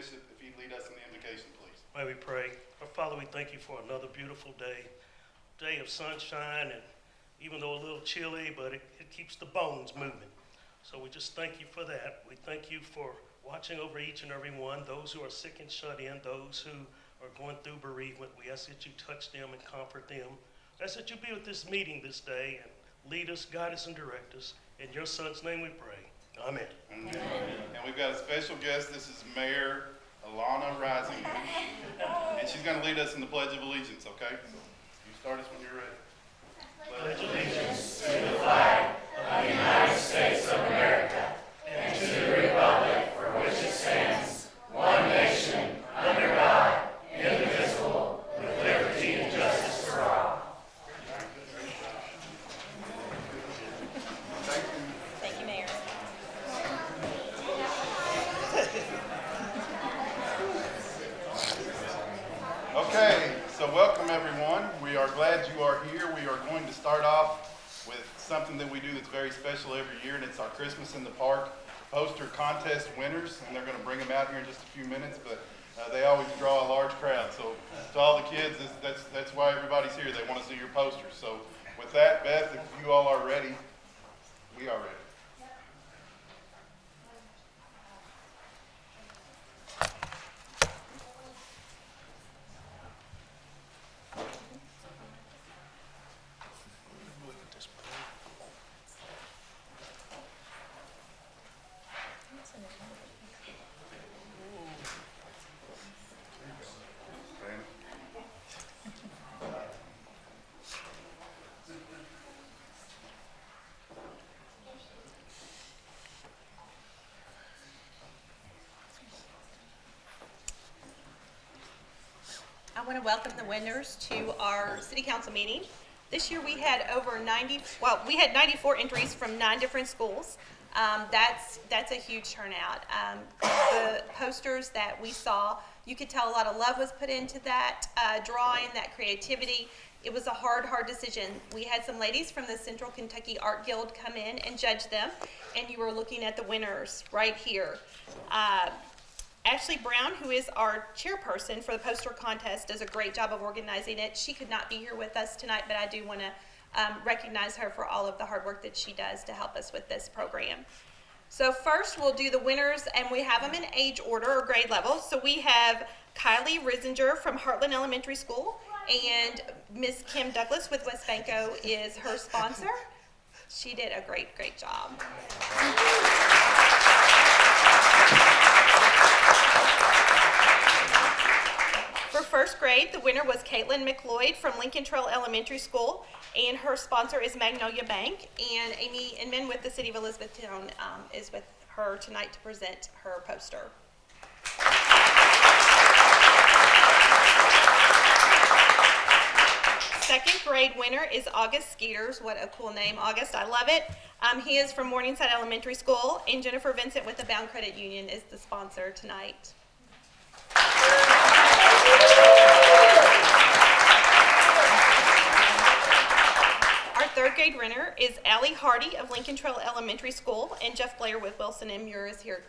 Bishop, if he'd lead us in the invocation, please. May we pray. Our Father, we thank you for another beautiful day of sunshine, and even though a little chilly, but it keeps the bones moving. So we just thank you for that. We thank you for watching over each and every one, those who are sick and shut in, those who are going through bereavement. We ask that you touch them and comfort them. We ask that you be with this meeting this day and lead us, guide us, and direct us. In your Son's name we pray. Amen. Amen. And we've got a special guest. This is Mayor Alana Rising. And she's going to lead us in the Pledge of Allegiance, okay? So you start us when you're ready. Pledge allegiance to the flag of the United States of America and to the republic for which it stands, one nation, under God, indivisible, with liberty and justice for all. Thank you, Mayor. Okay, so welcome everyone. We are glad you are here. We are going to start off with something that we do that's very special every year, and it's our Christmas in the Park poster contest winners, and they're going to bring them out here in just a few minutes, but they always draw a large crowd. So to all the kids, that's why everybody's here. They want to see your posters. So with that, Beth, if you all are ready, we are ready. I want to welcome the winners to our city council meeting. This year we had we had 94 entries from 9 different schools. That's a huge turnout. The posters that we saw, you could tell a lot of love was put into that drawing, that creativity. It was a hard decision. We had some ladies from the Central Kentucky Art Guild come in and judge them, and you were looking at the winners right here. Ashley Brown, who is our chairperson for the poster contest, does a great job of organizing it. She could not be here with us tonight, but I do want to recognize her for all of the hard work that she does to help us with this program. So first we'll do the winners, and we have them in age order or grade level. So we have Kylie Risinger from Heartland Elementary School, and Miss Kim Douglas with West Banco is her sponsor. She did a great job. For first grade, the winner was Caitlin McLeod from Lincoln Trail Elementary School, and her sponsor is Magnolia Bank, and Amy Inman with the City of Elizabethtown is with her tonight to present her poster. Second grade winner is August Skeeters. What a cool name, August, I love it. He is from Morningside Elementary School, and Jennifer Vincent with the Bound Credit Union is the sponsor tonight. Our third grade winner is Allie Hardy of Lincoln Trail Elementary School, and Jeff Blair with Wilson and Muir is here.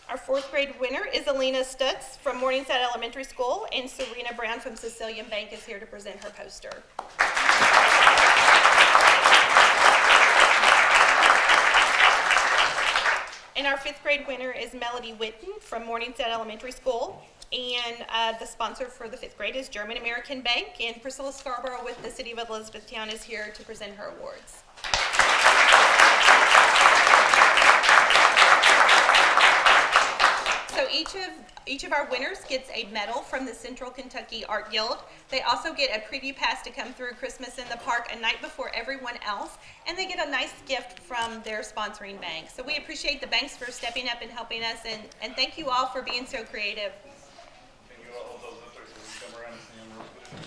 Our fourth grade winner is Alina Stutz from Morningside Elementary School, and Serena Brown from Sicilian Bank is here to present her poster. And our fifth grade winner is Melody Witten from Morningside Elementary School, and the sponsor for the fifth grade is German American Bank, and Priscilla Scarborough with the City of Elizabethtown is here to present her awards. So each of our winners gets a medal from the Central Kentucky Art Guild. They also get a preview pass to come through Christmas in the Park a night before everyone else, and they get a nice gift from their sponsoring bank. So we appreciate the banks for stepping up and helping us, and thank you all for being so creative. Can you all hold those up there so we can come around and see them real quick?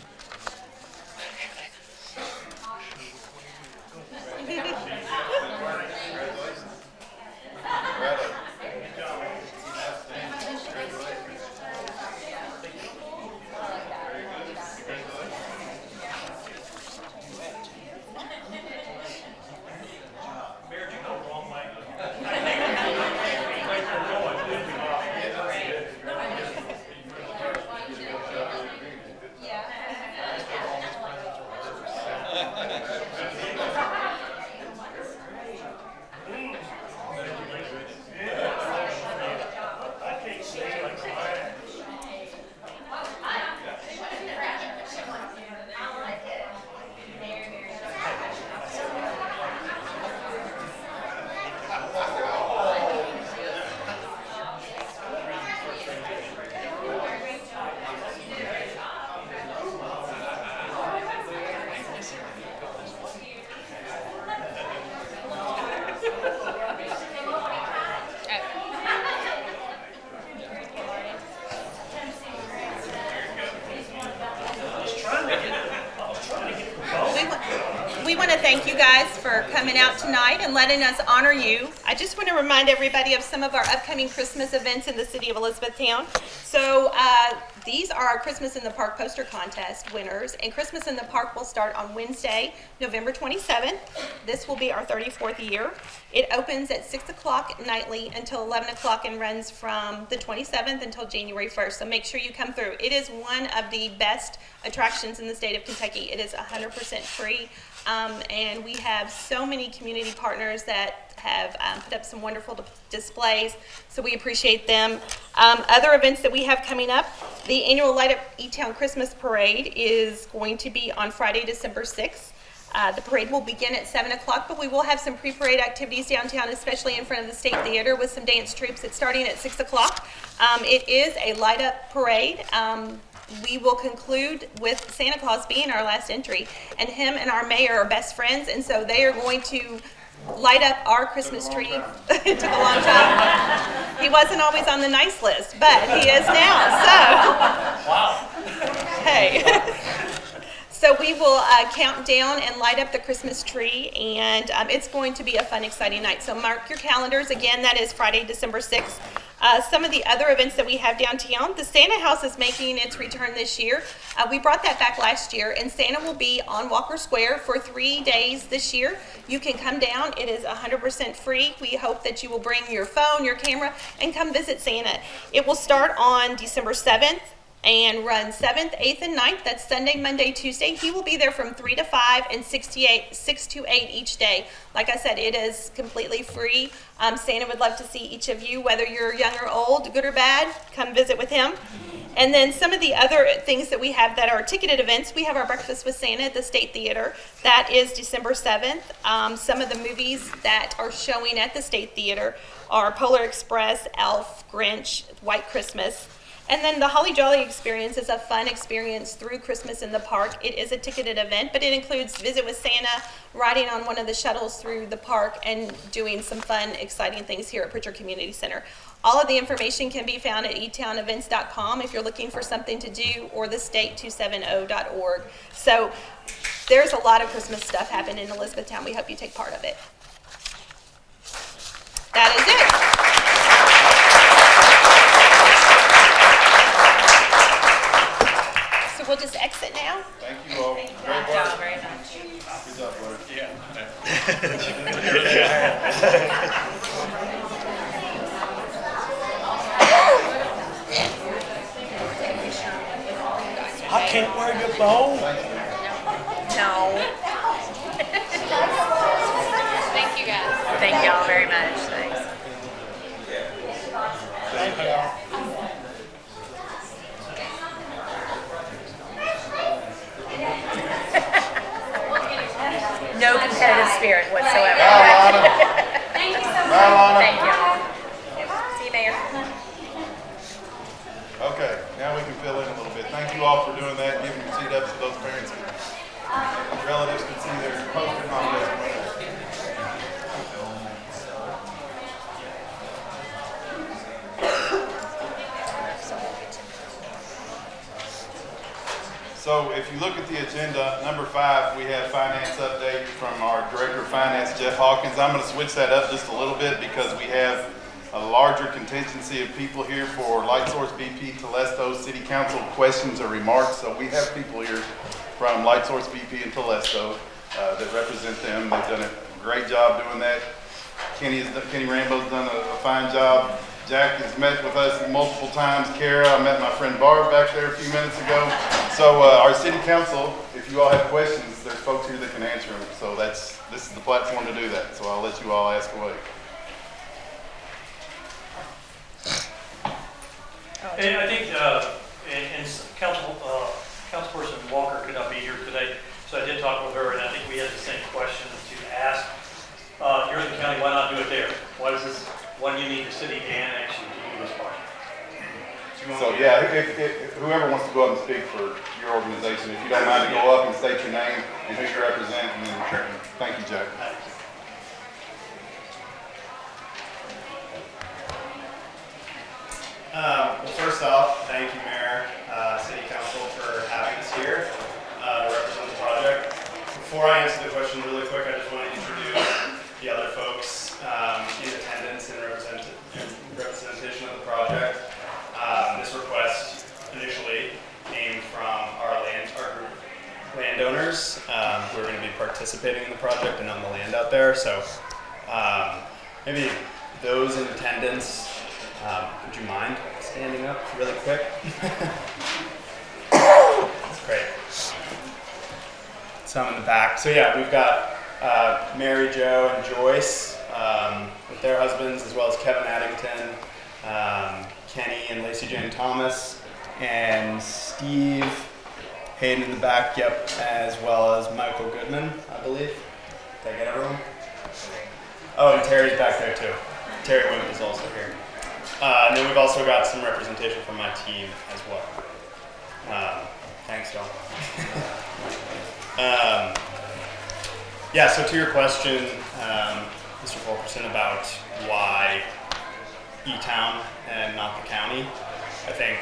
want to thank you guys for coming out tonight and letting us honor you. I just want to remind everybody of some of our upcoming Christmas events in the city of Elizabethtown. So these are our Christmas in the Park poster contest winners, and Christmas in the Park will start on Wednesday, November 27th. This will be our 34th year. It opens at 6 o'clock nightly until 11 o'clock and runs from the 27th until January 1st. So make sure you come through. It is one of the best attractions in the state of Kentucky. It is 100% free, and we have so many community partners that have put up some wonderful displays, so we appreciate them. Other events that we have coming up, the annual Light Up E-Town Christmas Parade is going to be on Friday, December 6th. The parade will begin at 7 o'clock, but we will have some pre-parade activities downtown, especially in front of the State Theater with some dance troops. It's starting at 6 o'clock. It is a light-up parade. We will conclude with Santa Claus being our last entry, and him and our mayor are best friends, and so they are going to light up our Christmas tree. It took a long time. He wasn't always on the nice list, but he is now, so. Wow. Hey. So we will count down and light up the Christmas tree, and it's going to be a fun, exciting night. So mark your calendars. Again, that is Friday, December 6th. Some of the other events that we have downtown, the Santa House is making its return this year. We brought that back last year, and Santa will be on Walker Square for 3 days this year. You can come down. It is 100% free. We hope that you will bring your phone, your camera, and come visit Santa. It will start on December 7th. And run 7th, 8th, and 9th. That's Sunday, Monday, Tuesday. He will be there from 3 to 5 and 6 to 8 each day. Like I said, it is completely free. Santa would love to see each of you, whether you're young or old, good or bad, come visit with him. And then some of the other things that we have that are ticketed events, we have our Breakfast with Santa at the State Theater. That is December 7th. Some of the movies that are showing at the State Theater are Polar Express, Elf, Grinch, White Christmas. And then the Holly Jolly experience is a fun experience through Christmas in the Park. It is a ticketed event, but it includes visit with Santa, riding on one of the shuttles through the park, and doing some fun, exciting things here at Pritchard Community Center. All of the information can be found at etownevents.com if you're looking for something to do, or thestate270.org. So there's a lot of Christmas stuff happening in Elizabethtown. We hope you take part of it. That is it. We'll just exit now. Thank you all. Thank you. Great Thank y'all work. very much. Good job, Blair. I can't wear your bow. No. Thank you guys. Thank y'all very much. Thanks. Thank y'all. No competitive spirit whatsoever. Bye, Lana. Thank you so much. Bye, Lana. Thank you. See you, Mayor. Okay, now we can fill in a little bit. Thank you all for doing that, giving your seat up so those parents and relatives can see their poster nomination. So if you look at the agenda, number 5, we have finance update from our Director of Finance, Jeff Hawkins. I'm going to switch that up just a little bit because we have a larger contingency of people here for Light Source BP Telesto City Council questions or remarks. So we have people here from Light Source BP and Telesto that represent them. They've done a great job doing that. Kenny Rambo's done a fine job. Jack has met with us multiple times. Kara, I met my friend Barb back there a few minutes ago. So our city council, if you all have questions, there's folks here that can answer them. So this is the platform to do that. So I'll let you all ask away. And I think, and Councilperson Walker could not be here today, so I did talk with her, and I think we had the same question to ask. You're in the county, why not do it there? Why do you need the city to annex you to do this part? So yeah, if whoever wants to go up and speak for your organization, if you don't mind to go up and state your name and who you represent, and then thank you, Jack. Well, first off, thank you, Mayor, City Council, for having us here to represent the project. before I answer the question really quick, I just want to introduce the other folks in attendance and representation of the project. This request initially came from our group landowners who are going to be participating in the project and own the land out there. So maybe those in attendance, would you mind standing up really quick? That's great. Some in the back. So yeah, we've got Mary Jo and Joyce with their husbands, as well as Kevin Addington, Kenny and Lacey Jane Thomas, and Steve Hayden in the back, yep, as well as Michael Goodman, I believe. Did I get everyone? Oh, and Terry's back there too. Terry Wimp is also here. And then we've also got some representation from my team as well. Thanks, y'all. Yeah, so to your question, Mr. Fulkerson, about why E-Town and not the county, I think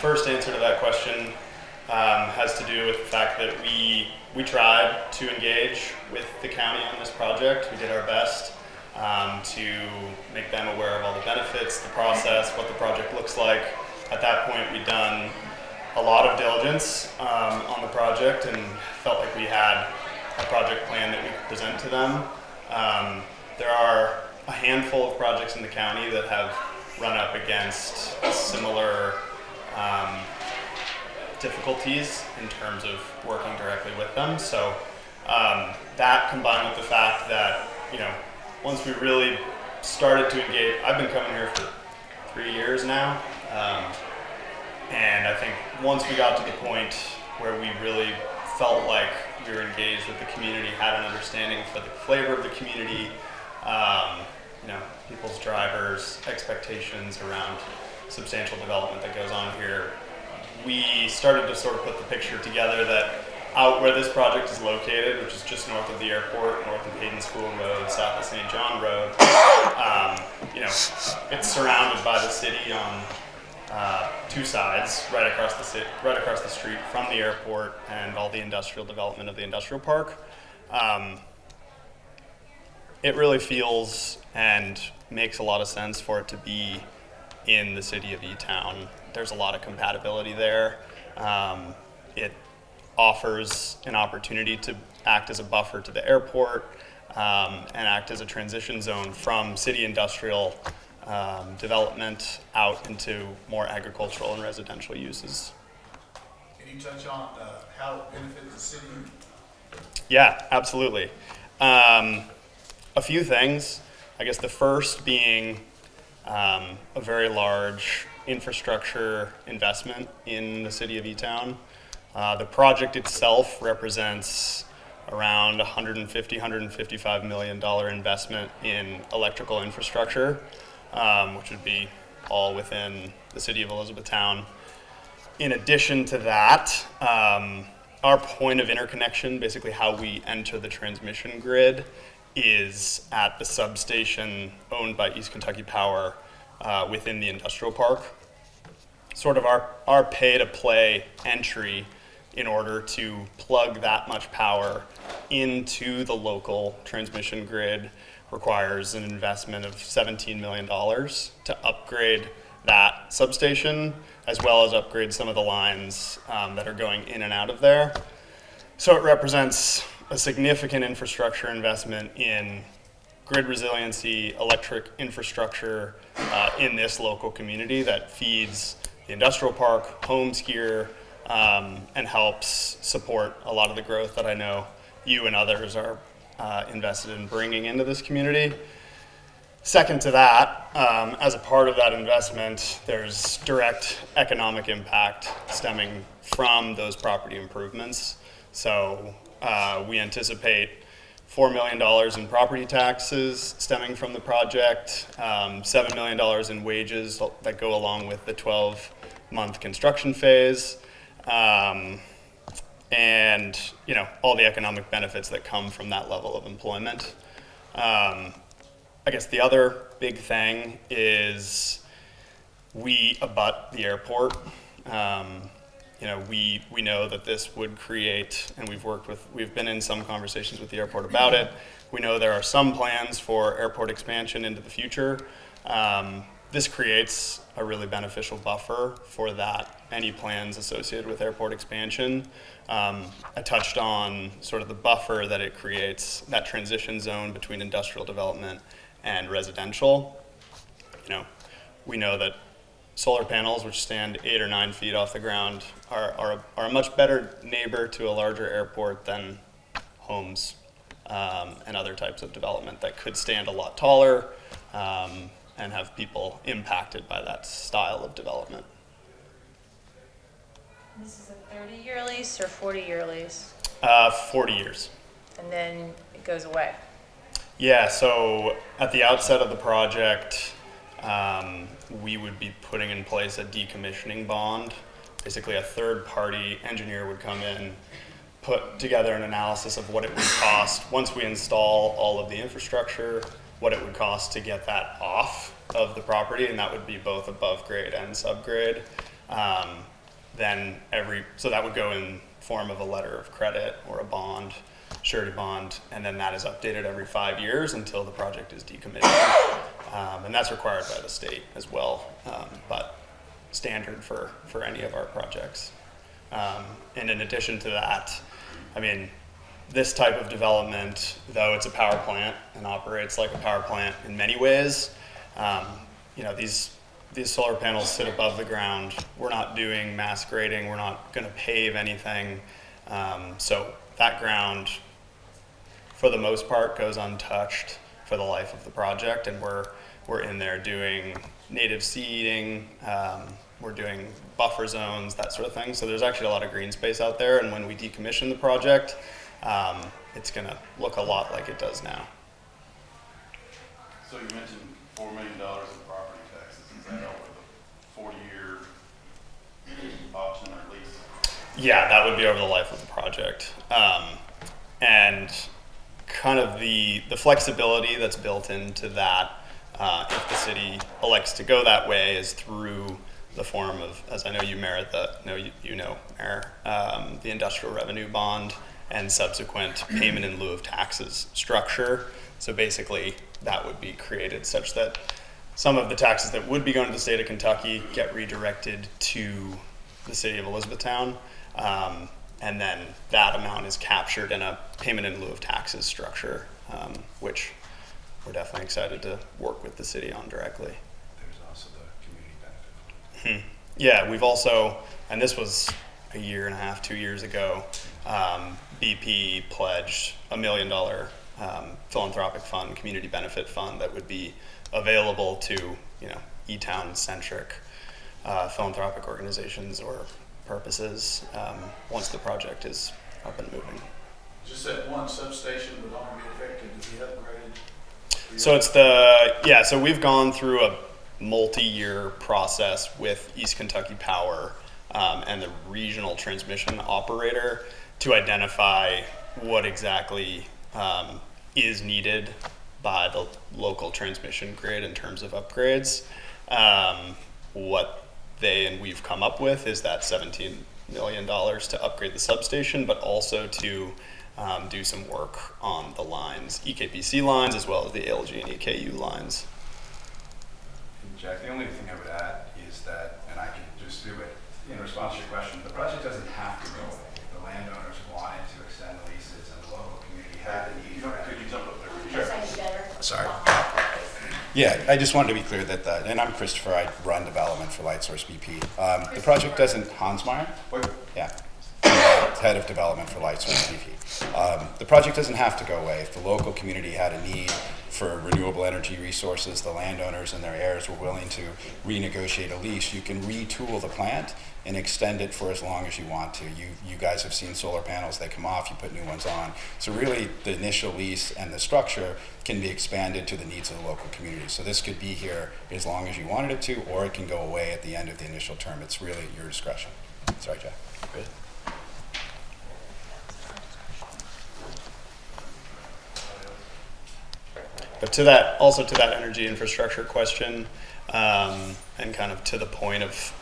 first answer to that question has to do with the fact that we tried to engage with the county on this project. We did our best to make them aware of all the benefits, the process, what the project looks like. At that point, we'd done a lot of diligence on the project and felt like we had a project plan that we could present to them. There are a handful of projects in the county that have run up against similar difficulties in terms of working directly with them. So that combined with the fact that, once we really started to engage, I've been coming here for 3 years now. And I think once we got to the point where we really felt like we were engaged with the community, had an understanding for the flavor of the community, people's drivers, expectations around substantial development that goes on here, we started to sort of put the picture together that out where this project is located, which is just north of the airport, north of Hayden School Road, south of St. John Road, it's surrounded by the city on two sides, right across the street from the airport and all the industrial development of the industrial park. It really feels and makes a lot of sense for it to be in the city of E-Town. There's a lot of compatibility there. It offers an opportunity to act as a buffer to the airport and act as a transition zone from city industrial development out into more agricultural and residential uses. Can you touch on how it benefits the city? Yeah, absolutely. A few things. I guess the first being a very large infrastructure investment in the city of E-Town. The project itself represents around $155 million investment in electrical infrastructure, which would be all within the city of Elizabethtown. In addition to that, our point of interconnection, basically how we enter the transmission grid, is at the substation owned by East Kentucky Power within the industrial park. Sort of our pay-to-play entry in order to plug that much power into the local transmission grid requires an investment of $17 million to upgrade that substation, as well as upgrade some of the lines that are going in and out of there. So it represents a significant infrastructure investment in grid resiliency, electric infrastructure in this local community that feeds the industrial park, homes here, and helps support a lot of the growth that I know you and others are invested in bringing into this community. Second to that, as a part of that investment, there's direct economic impact stemming from those property improvements. So we anticipate $4 million in property taxes stemming from the project, $7 million in wages that go along with the 12-month construction phase, and all the economic benefits that come from that level of employment. I guess the other big thing is we abut the airport. we know that this would create, and we've been in some conversations with the airport about it. We know there are some plans for airport expansion into the future. This creates a really beneficial buffer for that, any plans associated with airport expansion. I touched on sort of the buffer that it creates, that transition zone between industrial development and residential. We know that solar panels, which stand 8 or 9 feet off the ground, are a much better neighbor to a larger airport than homes and other types of development that could stand a lot taller and have people impacted by that style of development. This is a 30-year lease or 40-year lease? 40 years. And then it goes away? Yeah, so at the outset of the project, we would be putting in place a decommissioning bond. Basically, a third-party engineer would come in, put together an analysis of what it would cost once we install all of the infrastructure, what it would cost to get that off of the property, and that would be both above grade and subgrade. So that would go in form of a letter of credit or a bond, surety bond, and then that is updated every 5 years until the project is decommissioned. And that's required by the state as well, but standard for any of our projects. And in addition to that, this type of development, though it's a power plant and operates like a power plant in many ways, these solar panels sit above the ground. We're not doing mass grading. We're not going to pave anything. So that ground, for the most part, goes untouched for the life of the project, and we're in there doing native seeding. We're doing buffer zones, that sort of thing. So there's actually a lot of green space out there, and when we decommission the project, it's going to look a lot like it does now. So you mentioned $4 million in property taxes. Is that over the 40-year option or lease? Yeah, that would be over the life of the project. And kind of the flexibility that's built into that, if the city elects to go that way, is through the form of, as I know you, Mayor, the industrial revenue bond and subsequent payment in lieu of taxes structure. So basically, that would be created such that some of the taxes that would be going to the state of Kentucky get redirected to the city of Elizabethtown. And then that amount is captured in a payment in lieu of taxes structure, which we're definitely excited to work with the city on directly. There's also the community benefit. Yeah, we've also, and this was a year and a half, 2 years ago, BP pledged $1 million philanthropic fund, community benefit fund that would be available to, E-Town centric philanthropic organizations or purposes once the project is up and moving. Just that one substation would only be affected to be upgraded? So so we've gone through a multi-year process with East Kentucky Power and the regional transmission operator to identify what exactly is needed by the local transmission grid in terms of upgrades. What they and we've come up with is that $17 million to upgrade the substation, but also to do some work on the lines, EKPC lines, as well as the ALG and EKU lines. Jack, the only thing I would add is that, and I can just do it in response to your question, the project doesn't have to go away. The landowners wanted to extend the leases and the local community had the need. Could you jump up there? Sure. Sorry. Yeah, I just wanted to be clear that, and I'm Christopher, I run development for Lightsource BP. The project doesn't, Hansmeyer? Yeah, head of development for Lightsource BP. The project doesn't have to go away. If the local community had a need for renewable energy resources, the landowners and their heirs were willing to renegotiate a lease, you can retool the plant and extend it for as long as you want to. You guys have seen solar panels, they come off, you put new ones on. So really the initial lease and the structure can be expanded to the needs of the local community. So this could be here as long as you wanted it to, or it can go away at the end of the initial term. It's really at your discretion. Sorry, Jack. Good. But to that energy infrastructure question, and kind of to the point of,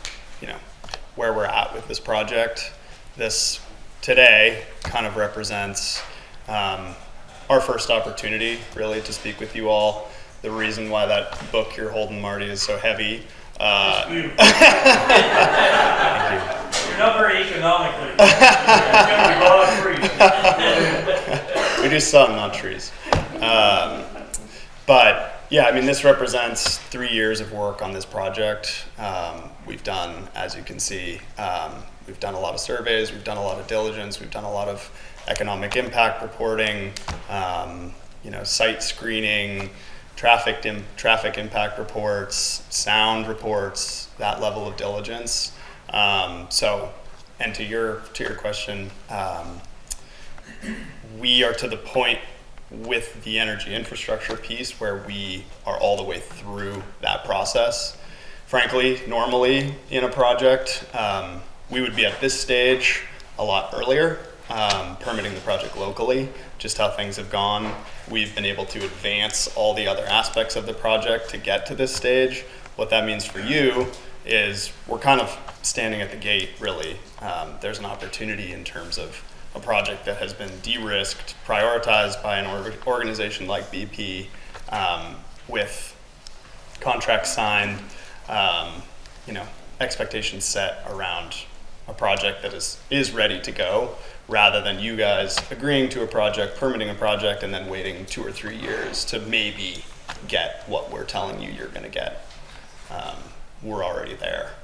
where we're at with this project. This today kind of represents our first opportunity, really, to speak with you all. The reason why that book you're holding, Marty, is so heavy. It's beautiful. Thank you. You're not very economically. You're gonna be free. We do sun, not trees. But yeah, I mean, this represents 3 years of work on this project. We've done, as you can see, we've done a lot of surveys, we've done a lot of diligence, we've done a lot of economic impact reporting, site screening, traffic impact reports, sound reports, that level of diligence. And to your question, we are to the point with the energy infrastructure piece where we are all the way through that process. Frankly, normally in a project, we would be at this stage a lot earlier, permitting the project locally. Just how things have gone, we've been able to advance all the other aspects of the project to get to this stage. What that means for you is we're kind of standing at the gate, really. There's an opportunity in terms of a project that has been de-risked, prioritized by an organization like BP, with contracts signed, expectations set around a project that is ready to go, rather than you guys agreeing to a project, permitting a project, and then waiting 2 or 3 years to maybe get what we're telling you you're going to get. We're already there.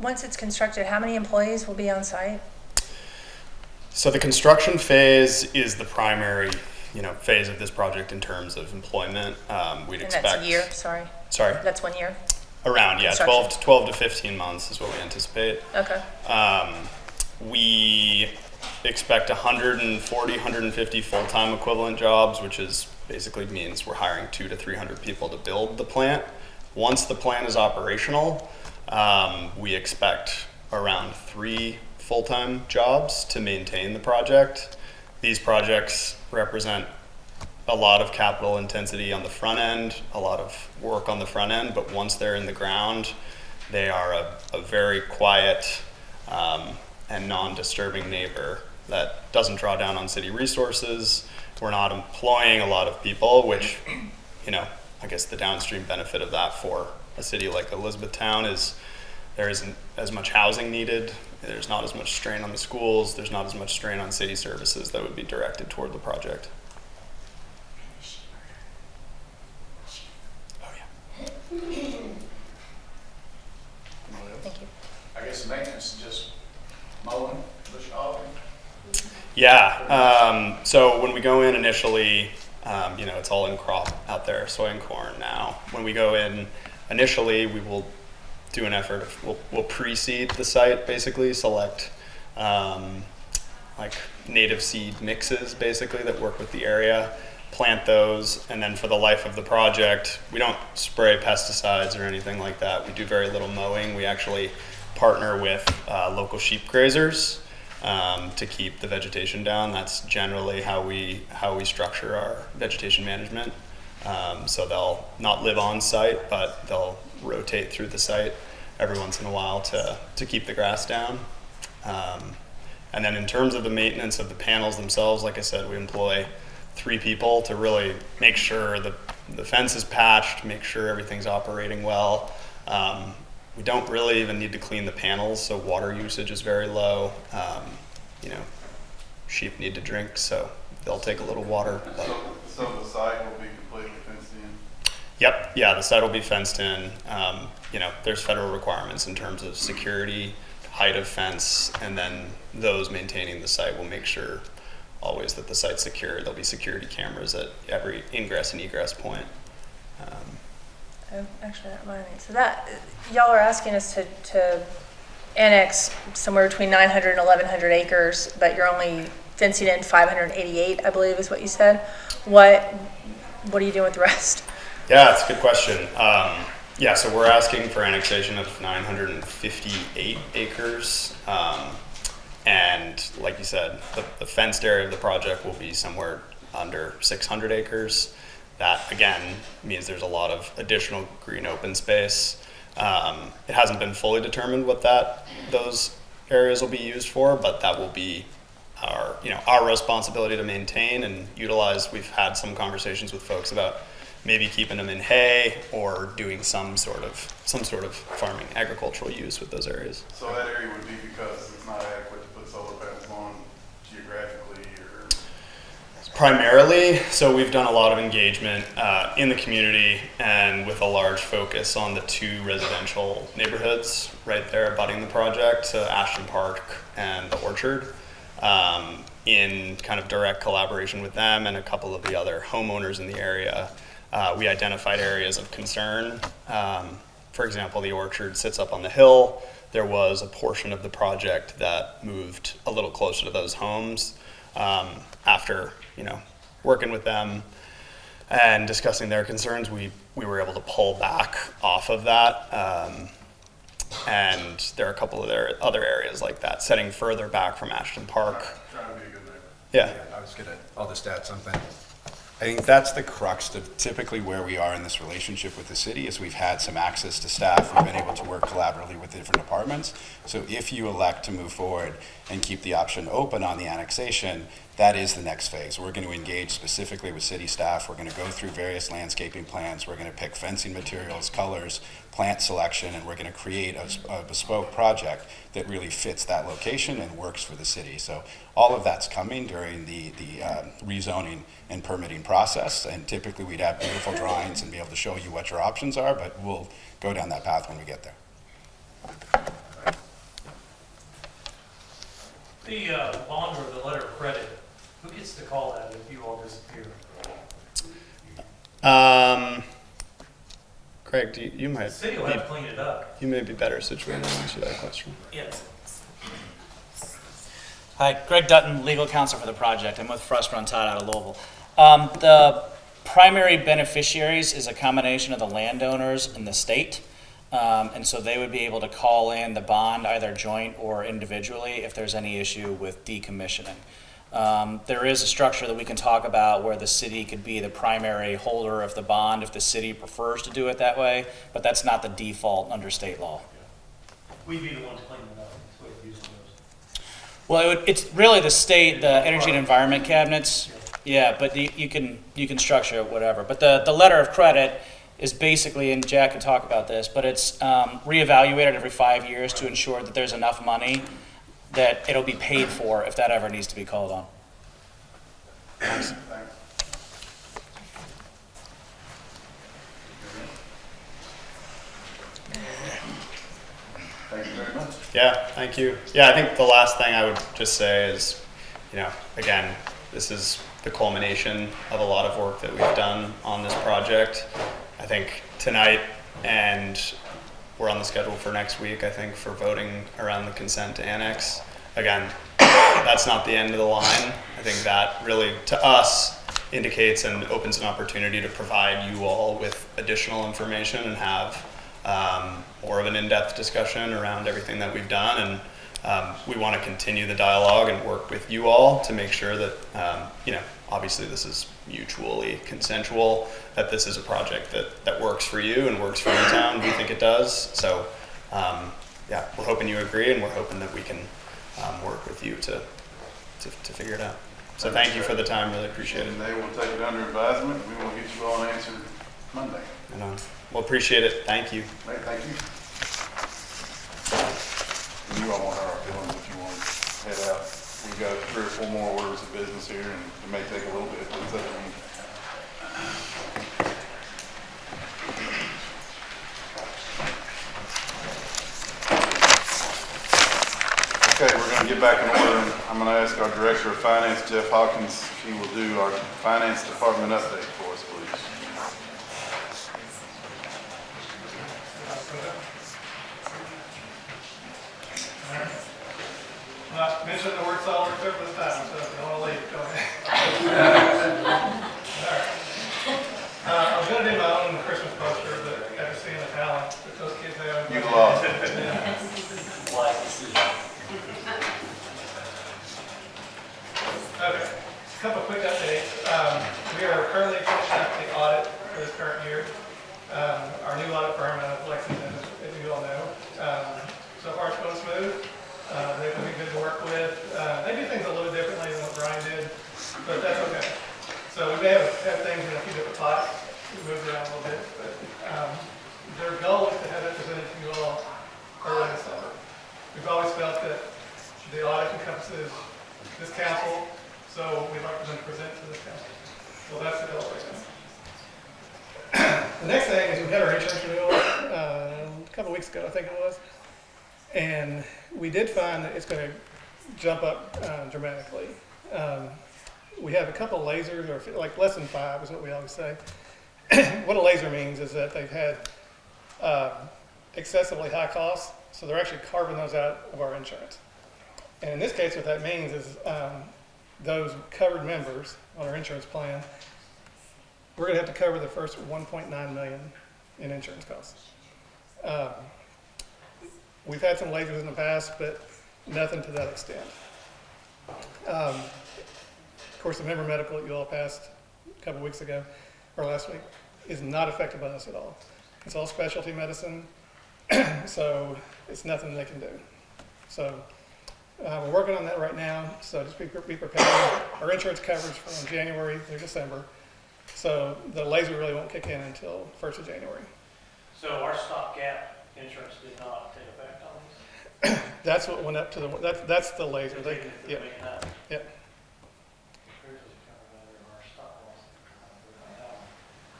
Once it's constructed, how many employees will be on site? So the construction phase is the primary, phase of this project in terms of employment. We'd expect. And that's a year, sorry. Sorry? That's 1 year? Around, yeah, Construction. 12 to 15 months is what we anticipate. Okay. We expect 140, 150 full-time equivalent jobs, which is basically means we're hiring 200 to 300 people to build the plant. Once the plant is operational, we expect around 3 full-time jobs to maintain the project. These projects represent a lot of capital intensity on the front end, a lot of work on the front end, but once they're in the ground, they are a very quiet and non-disturbing neighbor that doesn't draw down on city resources. We're not employing a lot of people, which, I guess the downstream benefit of that for a city like Elizabethtown is there isn't as much housing needed. There's not as much strain on the schools. There's not as much strain on city services that would be directed toward the project. Oh, yeah. Thank you. I guess the maintenance is just mowing, bush hogging. Yeah, so when we go in initially, it's all in crop out there, soy and corn now. When we go in initially, we will do an effort of, we'll pre-seed the site, basically, select like native seed mixes, basically, that work with the area, plant those, and then for the life of the project, we don't spray pesticides or anything like that. We do very little mowing. We actually partner with local sheep grazers to keep the vegetation down. That's generally how we structure our vegetation management. So they'll not live on site, but they'll rotate through the site every once in a while to keep the grass down. And then in terms of the maintenance of the panels themselves, like I said, we employ 3 people to really make sure the fence is patched, make sure everything's operating well. We don't really even need to clean the panels, so water usage is very low. Sheep need to drink, so they'll take a little water. So the site will be completely fenced in? Yep, yeah, the site will be fenced in. There's federal requiremements in terms of security, height of fence, and then those maintaining the site will make sure always that the site's secure. There'll be security cameras at every ingress and egress point. Oh, actually, that reminds me. So that, y'all are asking us to annex somewhere between 900 and 1,100 acres, but you're only fencing in 588, I believe is what you said. What are you doing with the rest? Yeah, that's a good question. So we're asking for annexation of 958 acres. And like you said, the fenced area of the project will be somewhere under 600 acres. That, again, means there's a lot of additional green open space. It hasn't been fully determined what those areas will be used for, but that will be our responsibility to maintain and utilize. We've had some conversations with folks about maybe keeping them in hay or doing some sort of farming, agricultural use with those areas. So that area would be because it's not adequate to put solar panels on geographically, or? Primarily, so we've done a lot of engagement in the community and with a large focus on the 2 residential neighborhoods right there abutting the project, so Ashton Park and the Orchard, in kind of direct collaboration with them and a couple of the other homeowners in the area. We identified areas of concern. For example, the Orchard sits up on the hill. There was a portion of the project that moved a little closer to those homes. After working with them and discussing their concerns, we were able to pull back off of that. And there are a couple of other areas like that, setting further back from Ashton Park. Trying to be a good neighbor. Yeah. I'll just add something. I think that's the crux of typically where we are in this relationship with the city, is we've had some access to staff. We've been able to work collaboratively with different departments. So if you elect to move forward and keep the option open on the annexation, that is the next phase. We're going to engage specifically with city staff. We're going to go through various landscaping plans. We're going to pick fencing materials, colors, plant selection, and we're going to create a bespoke project that really fits that location and works for the city. So all of that's coming during the rezoning and permitting process, and typically we'd have beautiful drawings and be able to show you what your options are, but we'll go down that path when we get there. The bond or the letter of credit, who gets to call that if you all disappear? Craig, you might The city will have to clean it up. you may be better situated to answer that question. Yes. Hi, Greg Dutton, legal counsel for the project. I'm with Frost Run Todd out of Louisville. The primary beneficiaries is a combination of the landowners and the state. And so they would be able to call in the bond either joint or individually if there's any issue with decommissioning. There is a structure that we can talk about where the city could be the primary holder of the bond if the city prefers to do it that way, but that's not the default under state law. We'd be the ones cleaning it up. That's what it usually goes. Well, it's really the state, the Energy and Environment cabinets. Yeah, but you can structure it whatever. But the letter of credit is basically, and Jack can talk about this, but it's reevaluated every 5 years to ensure that there's enough money that it'll be paid for if that ever needs to be called on. Thanks. Thank you very much. Yeah, thank you. Yeah, I think the last thing I would just say is, again, this is the culmination of a lot of work that we've done on this project. I think tonight, and we're on the schedule for next week, I think, for voting around the consent to annex. Again, that's not the end of the line. I think that really, to us, indicates and opens an opportunity to provide you all with additional information and have more of an in-depth discussion around everything that we've done. And we want to continue the dialogue and work with you all to make sure that, obviously this is mutually consensual, that this is a project that works for you and works for your town. We think it does. So, yeah, we're hoping you agree, and we're hoping that we can work with you to figure it out. So thank you for the time. Really appreciate it. And they will take it under advisement. We will get you all an answer Monday. And, we'll appreciate it. Thank you. Hey, thank you. And you all want our feelings if you want to head out. We've got 3 or 4 more orders of business here, and it may take a little bit, but it's up to you. Okay, we're going to get back in order, and I'm going to ask our Director of Finance, Jeff Hawkins, if he will do our Finance Department update for us, please. Not mentioning the word solid except this time, so if you want to leave, go ahead. All right. I was going to do my own Christmas poster, but after seeing the talent that those kids have. You lost. Okay, a couple of quick updates. We are currently finishing up the audit for this current year. Our new audit firm out of Lexington is So far it's going smooth. They've been good to work with. They do things a little differently than what Brian did, but that's okay. So we may have things in a few different pots. We moved around a little bit, but their goal is to have it presented to you all early this summer. We've always felt that the audit encompasses this council, so we'd like for them to present to this council. So that's the goal right now. The next thing is we had our insurance renewal a couple of weeks ago, I think it was. And we did find that it's going to jump up dramatically. We have a couple of lasers, or like less than 5 is what we always say. What a laser means is that they've had excessively high costs, so they're actually carving those out of our insurance. And in this case, what that means is those covered members on our insurance plan, we're going to have to cover the first 1.9 million in insurance costs. We've had some lasers in the past, but nothing to that extent. Of course, the member medical that you all passed a couple weeks ago, or last week, is not affected by this at all. It's all specialty medicine, so it's nothing they can do. So we're working on that right now, so just be prepared. Our insurance covers from January through December, so the laser really won't kick in until 1st of January. So our stopgap insurance did not take effect on these? That's what went up to that's the laser. Yeah. Yeah.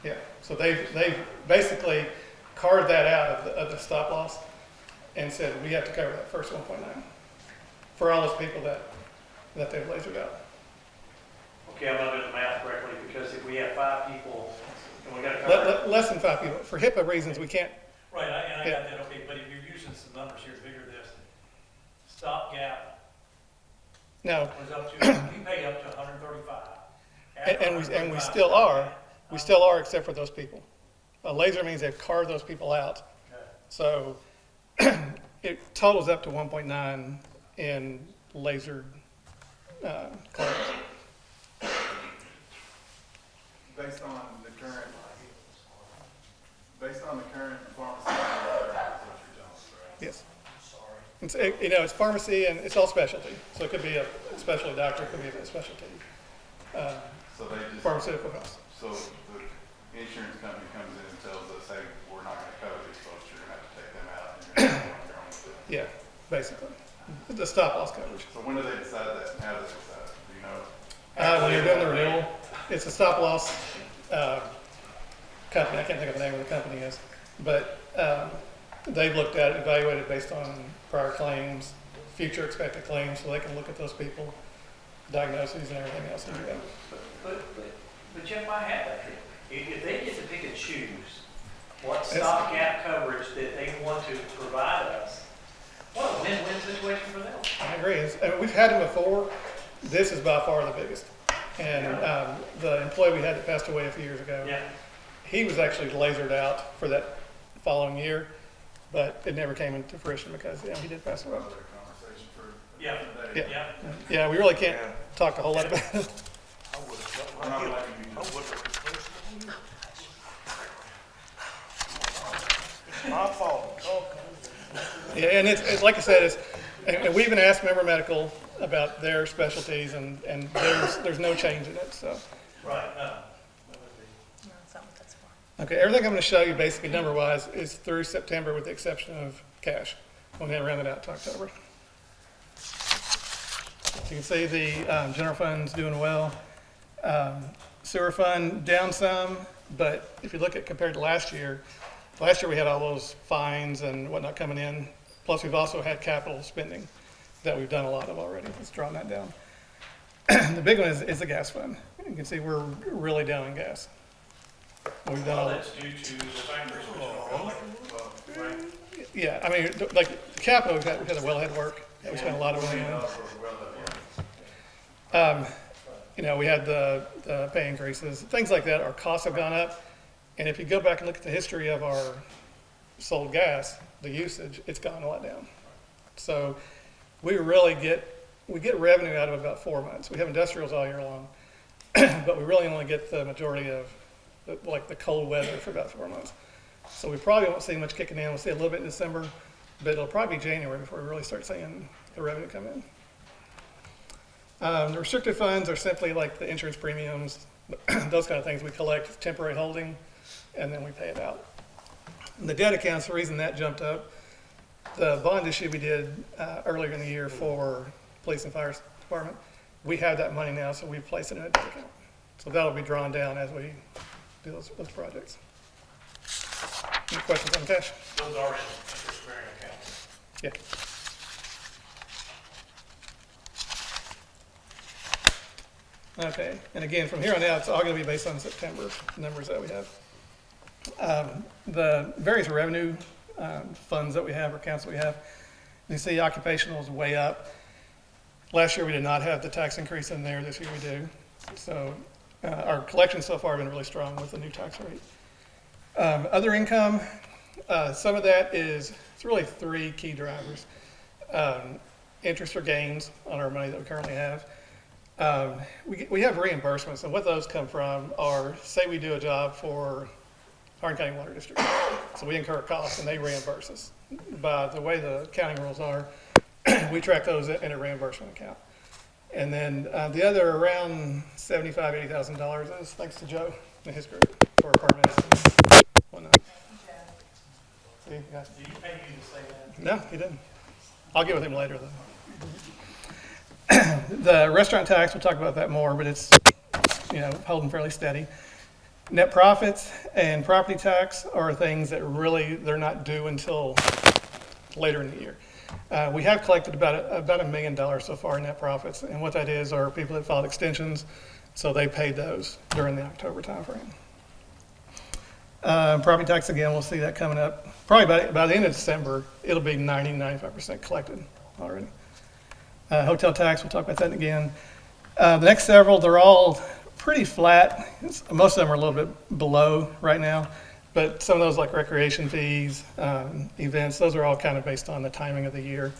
Yeah. So they've basically carved that out of the stop loss and said we have to cover that first 1.9 for all those people that they've lasered out. Okay, I'm not doing the math correctly, because if we have 5 people and we got to cover Less than 5 people. For HIPAA reasons, we can't. right, I got that. Okay, but if you're using some numbers here to figure this, stopgap No. was up to we pay up to 135, And we still are. We still are, except for those people. A laser means they've carved those people out. Okay. So it totals up to 1.9 in lasered claims. Based on the current pharmacy, that's what you're telling us, right? Yes. It's pharmacy and it's all specialty. So it could be a specialty doctor, it could be a specialty So they just, pharmaceutical house. so the insurance company comes in and tells us, hey, we're not gonna cover these folks, you're gonna have to take them out, and you're gonna have to go on your own with it. Yeah, basically. The stop loss coverage. So when do they decide that, and how do they decide, do you know? When you're doing the renewal, it's a stop loss company. I can't think of the name of the company is, but they've looked at it, evaluated based on prior claims, future expected claims, so they can look at those people, diagnoses and everything else and do that. But Jeff, I have that here. If they get to pick and choose what stopgap coverage that they want to provide us, what a win-win situation for them. I agree. I mean, we've had them before. This is by far the biggest. And the employee we had that passed away a few years ago, Yeah. he was actually lasered out for that following year, but it never came into fruition because he did pass away. Another conversation for Yeah. another day. Yeah. Yeah, we really can't talk a whole lot about it. I'm not letting you do this. My fault. Yeah, and it's like I said, and we even asked Member Medical about their specialties, and there's no change in it. So, Right, no. No, that's not what that's for. okay, everything I'm going to show you, basically number-wise, is through September, with the exception of cash. We'll then round it out to October. You can see the general fund's doing well. Sewer fund down some, but if you look at compared to last year we had all those fines and whatnot coming in. Plus, we've also had capital spending that we've done a lot of already. Let's draw that down. The big one is the gas fund. You can see we're really down in gas. We've done Well, all that's due to the factors which are right? Yeah, I mean, like the capital, we've had the wellhead work. that We spent a lot of money on. We had the pay increases, things like that. Our costs have gone up. And if you go back and look at the history of our sold gas, the usage, it's gone a lot down. So we really get revenue out of about 4 months. We have industrials all year long, but we really only get the majority of the cold weather for about 4 months. So we probably won't see much kicking in. We'll see a little bit in December, but it'll probably be January before we really start seeing the revenue come in. The restricted funds are simply like the insurance premiums, those kind of things we collect, temporary holding, and then we pay it out. And the debt accounts, the reason that jumped up, the bond issue we did earlier in the year for police and fire department, we have that money now, so we place it in a debt account. So that'll be drawn down as we do those projects. Any questions on cash? Those are in interest-bearing accounts. Yeah. Okay, and again, from here on out, it's all gonna be based on September numbers that we have. The various revenue funds that we have, or accounts that we have, you see occupational is way up. Last year we did not have the tax increase in there, this year we do. So our collections so far have been really strong with the new tax rate. Other income, some of that is, it's really three key drivers. Interest or gains on our money that we currently have. We have reimbursements, and what those come from are, say we do a job for Hardin County Water District. So we incur costs and they reimburse us. By the way the accounting rules are, we track those in a reimbursement account. And then the other around $75,000, $80,000 is thanks to Joe and his group for permits and whatnot. See, you guys? Did he pay you to say that? No, he didn't. I'll get with him later though. The restaurant tax, we'll talk about that more, but it's, holding fairly steady. Net profits and property tax are things that really, they're not due until later in the year. We have collected about $1 million so far in net profits, and what that is are people that filed extensions, so they paid those during the October timeframe. Property tax, again, we'll see that coming up. Probably by the end of December, it'll be 90-95% collected already. Hotel tax, we'll talk about that again. The next several, they're all pretty flat. Most of them are a little bit below right now, but some of those like recreation fees, events, those are all kind of based on the timing of the year.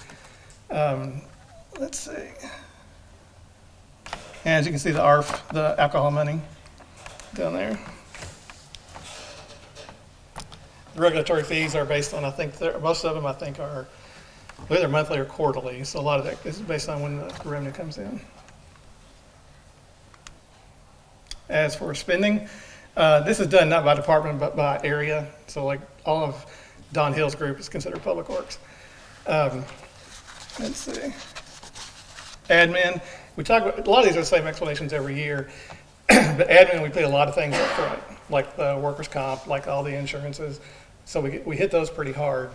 Let's see. And as you can see, the ARF, the alcohol money down there. The regulatory fees are based on, I think, most of them I think are either monthly or quarterly, so a lot of that is based on when the revenue comes in. As for spending, this is done not by department but by area, so like all of Don Hill's group is considered public works. Let's see. Admin, we talk about, a lot of these are the same explanations every year, but admin, we pay a lot of things up front, like the workers' comp, like all the insurances, so we hit those pretty hard.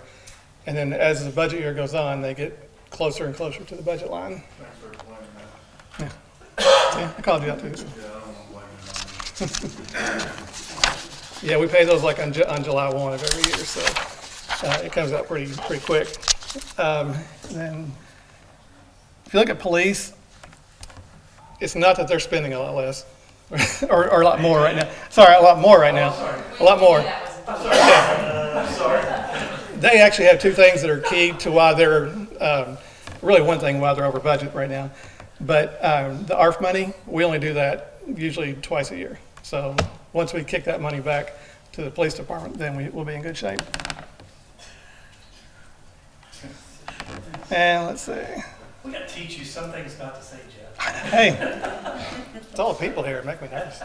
And then as the budget year goes on, they get closer and closer to the budget line. Thanks for explaining that. Yeah, I called you out too. So. Yeah, I don't want to blame it on me. Yeah, we pay those like on July 1 of every year, so it comes out pretty quick. Then if you look at police, it's not that they're spending a lot less, or a lot more right now. Sorry, a lot more right now. A lot more. Sorry. They actually have two things that are key to why they're, really one thing why they're over budget right now. But the ARF money, we only do that usually twice a year. So once we kick that money back to the police department, then we'll be in good shape. And let's see. We gotta teach you some things not to say, Jeff. Hey, it's all the people here that make me nervous.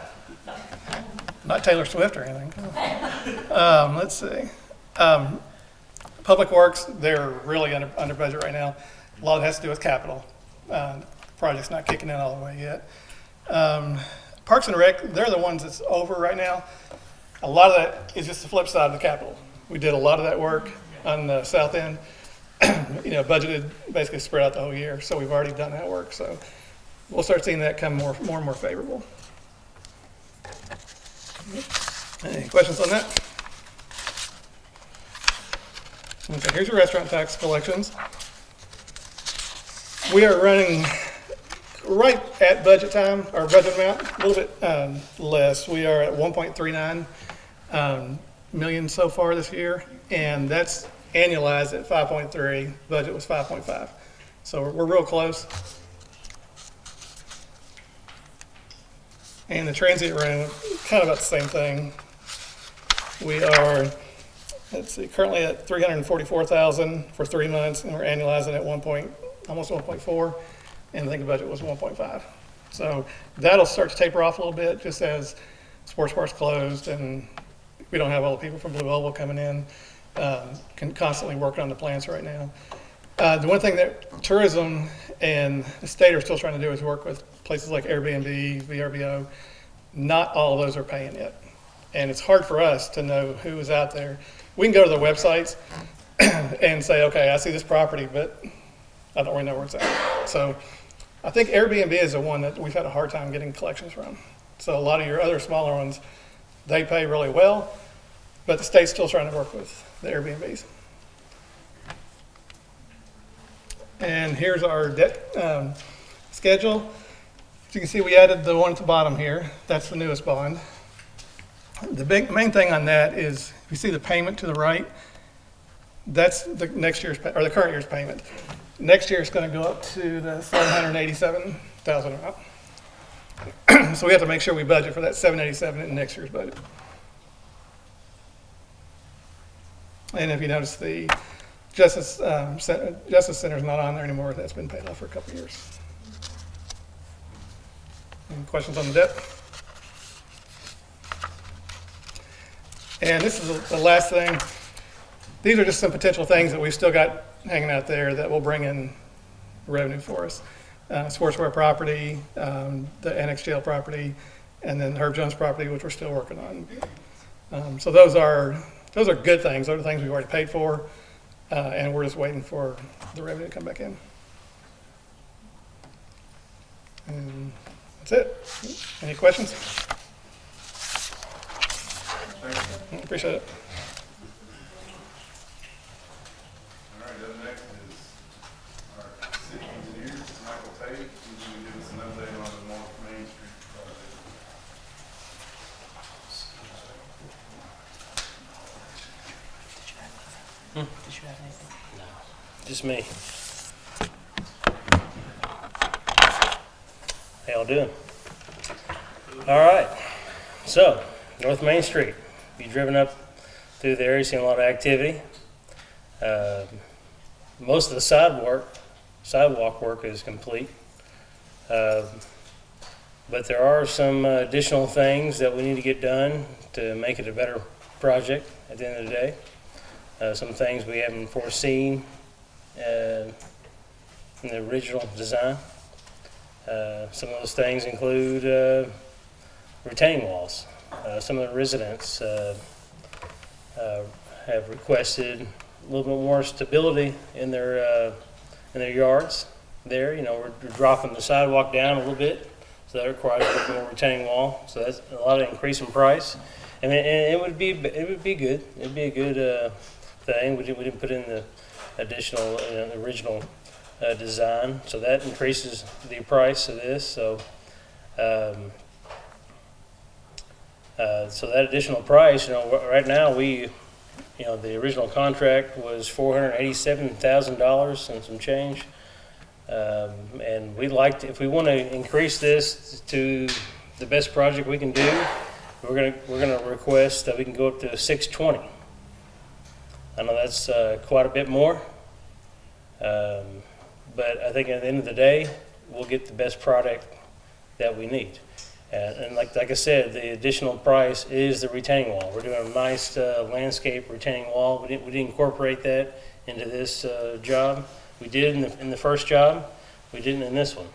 Not Taylor Swift or anything. Let's see. Public Works, they're really under budget right now. A lot of it has to do with capital. Project's not kicking in all the way yet. Parks and Rec, they're the ones that's over right now. A lot of that is just the flip side of the capital. We did a lot of that work on the south end, budgeted, basically spread out the whole year. So we've already done that work. So we'll start seeing that come more and more favorable. Any questions on that? Okay, here's your restaurant tax collections. We are running right at budget time, our budget amount, a little bit less. We are at 1.39 million so far this year, and that's annualized at 5.3. Budget was 5.5. So we're real close. And the transient room, kind of about the same thing. We are let's see, currently at 344,000 for 3 months, and we're annualizing at almost 1.4, and I think the budget was 1.5. So that'll start to taper off a little bit just as sports bars closed and we don't have all the people from Blue Oval coming in, constantly working on the plans right now. The one thing that tourism and the state are still trying to do is work with places like Airbnb, VRBO. Not all of those are paying yet. And it's hard for us to know who is out there. We can go to their websites and say, okay, I see this property, but I don't really know where it's at. So I think Airbnb is the one that we've had a hard time getting collections from. So a lot of your other smaller ones, they pay really well, but the state's still trying to work with the Airbnbs. And here's our debt schedule. As you can see, we added the one at the bottom here. That's the newest bond. The main thing on that is, if you see the payment to the right, that's the the current year's payment. Next year it's going to go up to the $787,000 amount. So we have to make sure we budget for that $787 in next year's budget. And if you notice, the Justice Center is not on there anymore. That's been paid off for a couple of years. Any questions on the debt? And this is the last thing. These are just some potential things that we've still got hanging out there that will bring in revenue for us. Sportswear property, the Annex Jail property, and then Herb Jones property, which we're still working on. So those are good things. Those are things we've already paid for, and we're just waiting for the revenue to come back in. And that's it. Any questions? Appreciate it. All right, up next is our city engineer, Michael Tate. He's going to give us an update on the North Main Street project. Just me. How y'all doing? All right. So, North Main Street. If you've driven up through there, you've seen a lot of activity. Most of the sidewalk work is complete. But there are some additional things that we need to get done to make it a better project at the end of the day. Some things we haven't foreseen in the original design. Some of those things include retaining walls. Some of the residents have requested a little bit more stability in their yards. There, we're dropping the sidewalk down a little bit, so that requires a little more retaining wall. So that's a lot of increase in price, and it would be good. It'd be a good thing. We didn't put in the additional original design, so that increases the price of this. So. So that additional price, right now the original contract was $487,000 and some change, and we'd like to, if we want to increase this to the best project we can do, we're gonna request that we can go up to $620. I know that's quite a bit more, but I think at the end of the day, we'll get the best product that we need. And like I said, the additional price is the retaining wall. We're doing a nice landscape retaining wall. We didn't incorporate that into this job. We did in the first job. We didn't in this one.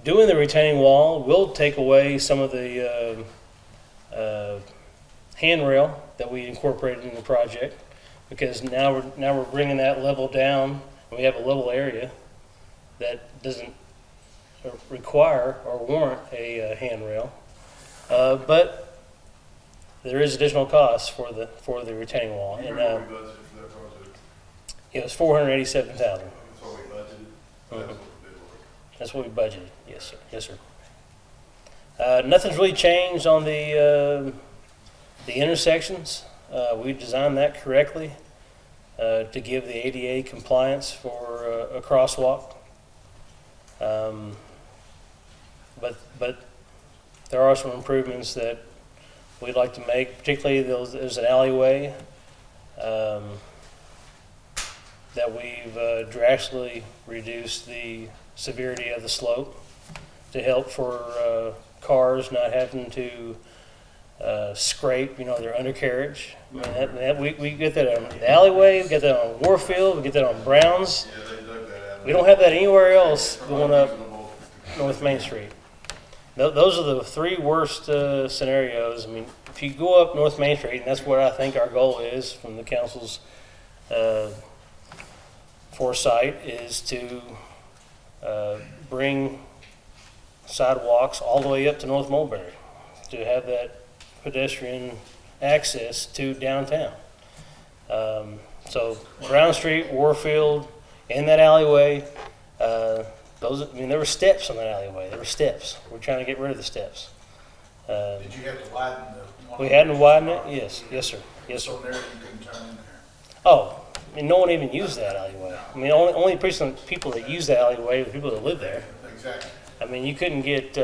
Doing the retaining wall will take away some of the handrail that we incorporated in the project, because now we're bringing that level down. And we have a level area that doesn't require or warrant a handrail, but there is additional costs for the retaining wall. And what we budgeted for that project? it was $487,000. That's what we budgeted. That's what the bid was. That's what we budgeted. Yes, sir. Nothing's really changed on the intersections. We designed that correctly to give the ADA compliance for a crosswalk. But there are some improvements that we'd like to make, particularly there's an alleyway that we've drastically reduced the severity of the slope to help for cars not having to scrape, their undercarriage. I mean, we get that on the alleyway, we get that on Warfield, we get that on Browns. We don't have that anywhere else going up North Main Street. Those are the three worst scenarios. I mean, if you go up North Main Street, and that's what I think our goal is from the council's foresight, is to bring sidewalks all the way up to North Mulberry to have that pedestrian access to downtown. So Brown Street, Warfield, in that alleyway, there were steps on that alleyway. There were steps. We're trying to get rid of the steps. Did you have to widen the one? We had to widen it? Yes, sir. Yes, sir. So there you couldn't turn in there. Oh, I mean, no one even used that alleyway. I mean, only people that use that alleyway are the people that live there. Exactly. I mean, you couldn't get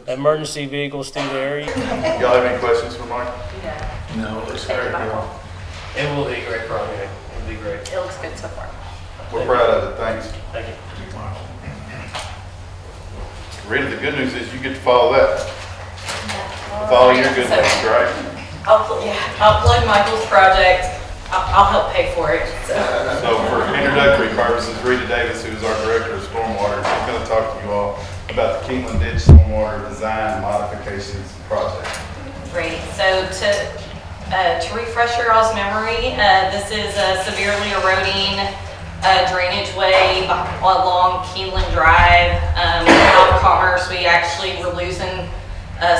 emergency vehicles through there. Y'all have any questions for Mike? No, it looks very good. It will be a great project. It'll be great. It looks good so far. We're proud of it, thanks. Thank you. Rita, the good news is you get to follow that. With all your good news, right? I'll plug Michael's project. I'll help pay for it. So for introductory purposes, Rita Davis, who is our Director of Stormwater, is going to talk to you all about the Keeneland Ditch Stormwater Design Modifications Project. Great. So to refresh your all's memory, this is a severely eroding drainage way along Keeneland Drive. Out of Commerce, we actually were losing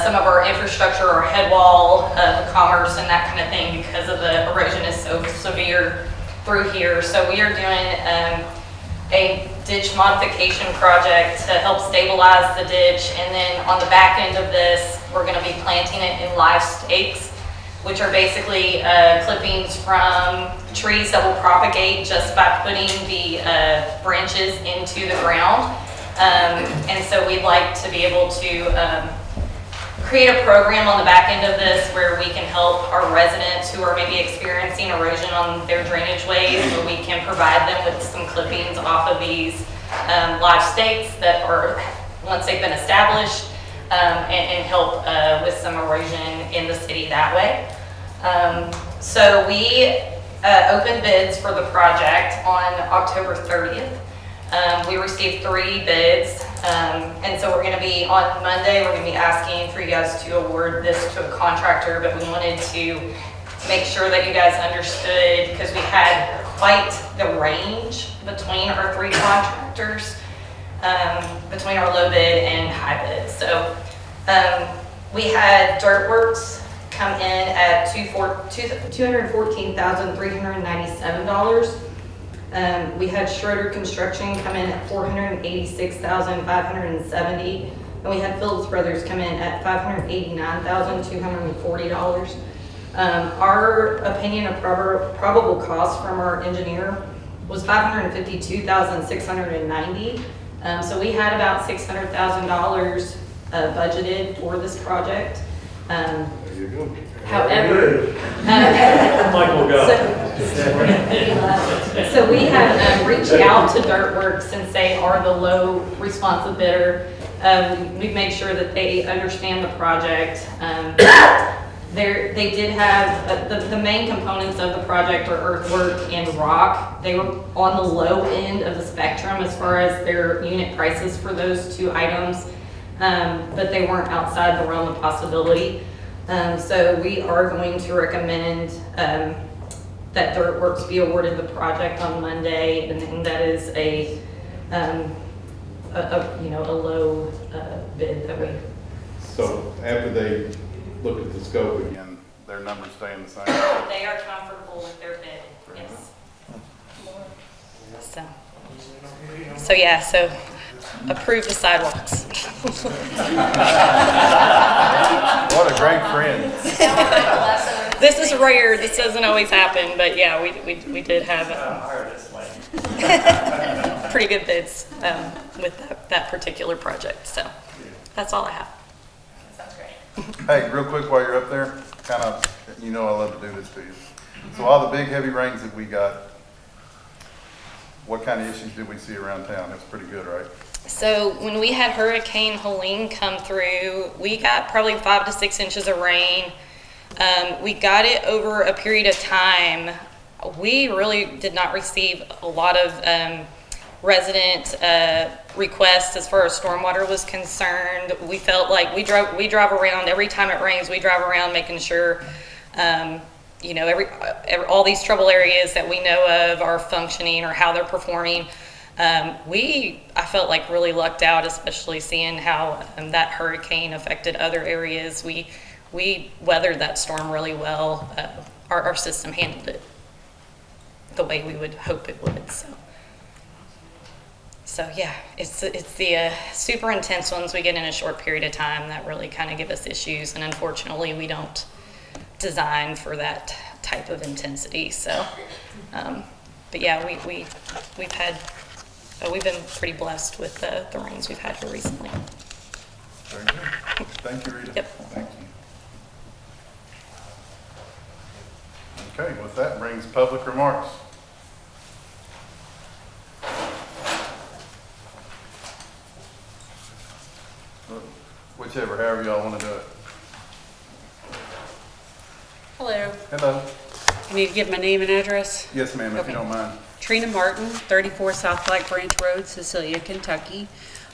some of our infrastructure, our head wall, commerce and that kind of thing because of the erosion is so severe through here. So we are doing a ditch modification project to help stabilize the ditch, and then on the back end of this we're going to be planting it in live stakes, which are basically clippings from trees that will propagate just by putting the branches into the ground. And so we'd like to be able to create a program on the back end of this where we can help our residents who are maybe experiencing erosion on their drainage ways, where we can provide them with some clippings off of these live stakes that are, once they've been established, and help with some erosion in the city that way. So we opened bids for the project on October 30th. We received 3 bids, and so we're going to be, on Monday, we're going to be asking for you guys to award this to a contractor, but we wanted to make sure that you guys understood, because we had quite the range between our 3 contractors, between our low bid and high bid. So we had Dirtworks come in at $214,397. We had Schroeder Construction come in at $486,570, and we had Phillips Brothers come in at $589,240. Our opinion of probable cost from our engineer was $552,690. So we had about $600,000 budgeted for this project. There you go. However, so we have reached out to Dirtworks, since they are the low responsive bidder. We made sure that they understand the project. They did have the main components of the project are earthwork and rock. They were on the low end of the spectrum as far as their unit prices for those 2 items, but they weren't outside the realm of possibility. So we are going to recommend that Dirtworks be awarded the project on Monday, and that is a low bid that we. So after they look at the scope again, their numbers staying the same? They are comfortable with their bid, yes. So yeah, so approve the sidewalks. What a great friend. This is rare. This doesn't always happen, but yeah, we did have pretty good bids with that particular project. So that's all I have. Sounds great. Hey, real quick while you're up there, kind of, you know I love to do this to you. So all the big heavy rains that we got, what kind of issues did we see around town? That's pretty good, right? So when we had Hurricane Helene come through, we got probably 5 to 6 inches of rain. We got it over a period of time. We really did not receive a lot of resident requests as far as stormwater was concerned. We felt like we drive around every time it rains. We drive around making sure, you know, all these trouble areas that we know of are functioning or how they're performing. I felt like really lucked out, especially seeing how that hurricane affected other areas. We weathered that storm really well. Our system handled it the way we would hope it would. So yeah, it's the super intense ones we get in a short period of time that really kind of give us issues, and unfortunately we don't design for that type of intensity. So, but yeah, we've been pretty blessed with the rains we've had here recently. Very good. Thank you, Rita. Yep. Thank you. Okay, with that brings public remarks. Whichever, however y'all want to do it. Hello. Hello. I need to give my name and address. Yes, ma'am, if you don't mind. Trina Martin, 34 South Black Branch Road, Cecilia, Kentucky.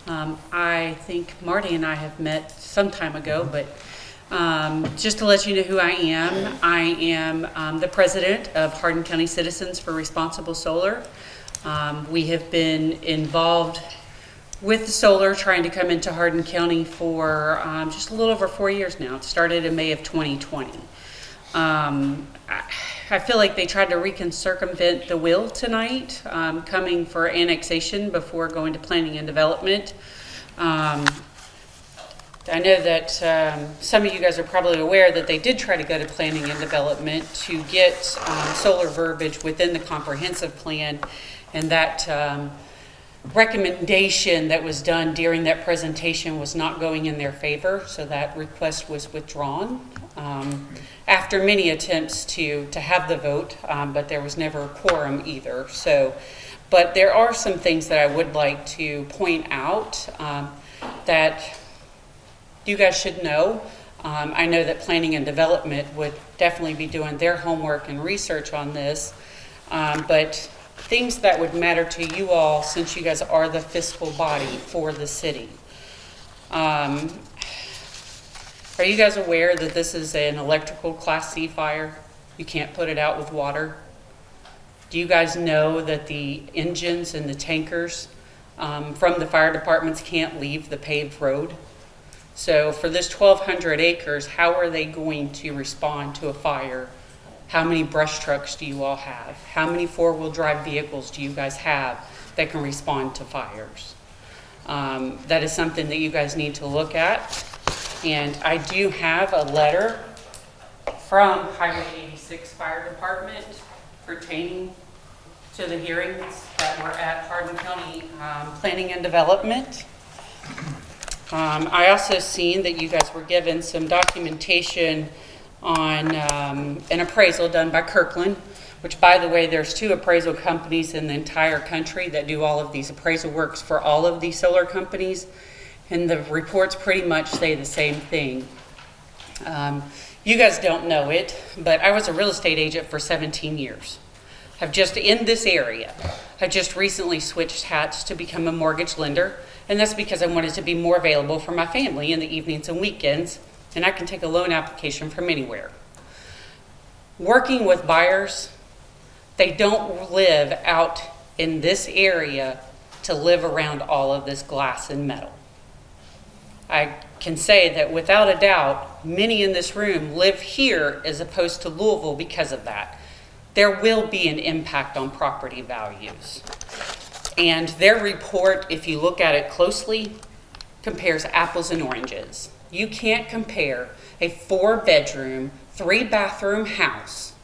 I think Marty and I have met some time ago, but just to let you know who I am the president of Hardin County Citizens for Responsible Solar. We have been involved with solar, trying to come into Hardin County for just a little over 4 years now. It started in May of 2020. I feel like they tried to circumvent the will tonight, coming for annexation before going to planning and development. I know that some of you guys are probably aware that they did try to go to planning and development to get solar verbiage within the comprehensive plan, and that recommendation that was done during that presentation was not going in their favor, so that request was withdrawn after many attempts to have the vote, but there was never a quorum either. So, but there are some things that I would like to point out that you guys should know. I know that planning and development would definitely be doing their homework and research on this, but things that would matter to you all, since you guys are the fiscal body for the city. Are you guys aware that this is an electrical Class C fire? You can't put it out with water. Do you guys know that the engines and the tankers from the fire departments can't leave the paved road? So for this 1,200 acres, how are they going to respond to a fire? How many brush trucks do you all have? How many four-wheel drive vehicles do you guys have that can respond to fires? That is something that you guys need to look at. And I do have a letter from Highway 86 Fire Department pertaining to the hearings that were at Hardin County Planning and Development. I also seen that you guys were given some documentation on an appraisal done by Kirkland, which, by the way, there's 2 appraisal companies in the entire country that do all of these appraisal works for all of these solar companies, and the reports pretty much say the same thing. You guys don't know it, but I was a real estate agent for 17 years. I've just, in this area, I just recently switched hats to become a mortgage lender, and that's because I wanted to be more available for my family in the evenings and weekends, and I can take a loan application from anywhere. Working with buyers, they don't live out in this area to live around all of this glass and metal. I can say that without a doubt, many in this room live here as opposed to Louisville because of that. There will be an impact on property values. And their report, if you look at it closely, compares apples and oranges. You can't compare a 4-bedroom, 3-bathroom house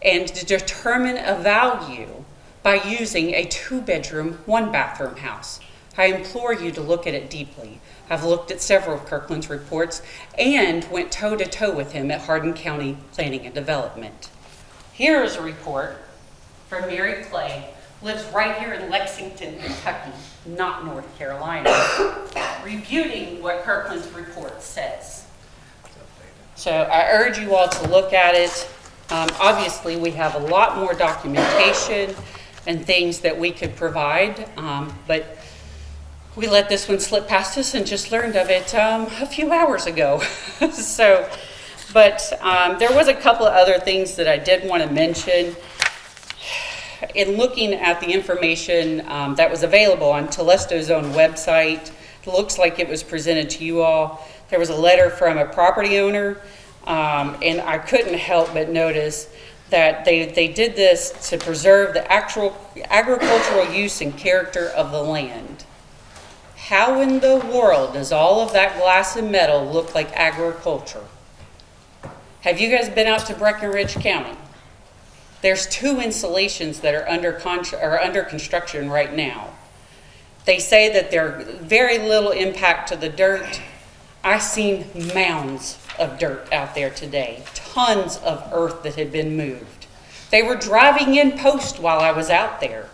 and to determine a value by using a 2-bedroom, 1-bathroom house. I implore you to look at it deeply. I've looked at several of Kirkland's reports and went toe-to-toe with him at Hardin County Planning and Development. Here is a report from Mary Clay, lives right here in Lexington, Kentucky, not North Carolina, refuting what Kirkland's report says. So I urge you all to look at it. Obviously, we have a lot more documentation and things that we could provide, but we let this one slip past us and just learned of it a few hours ago. There was a couple of other things that I did want to mention. In looking at the information that was available on Telesto's own website, it looks like it was presented to you all. There was a letter from a property owner, and I couldn't help but notice that they did this to preserve the actual agricultural use and character of the land. How in the world does all of that glass and metal look like agriculture? Have you guys been out to Breckenridge County? There's 2 installations that are under construction right now. They say that they're very little impact to the dirt. I've seen mounds of dirt out there today, tons of earth that had been moved. They were driving in post while I was out there,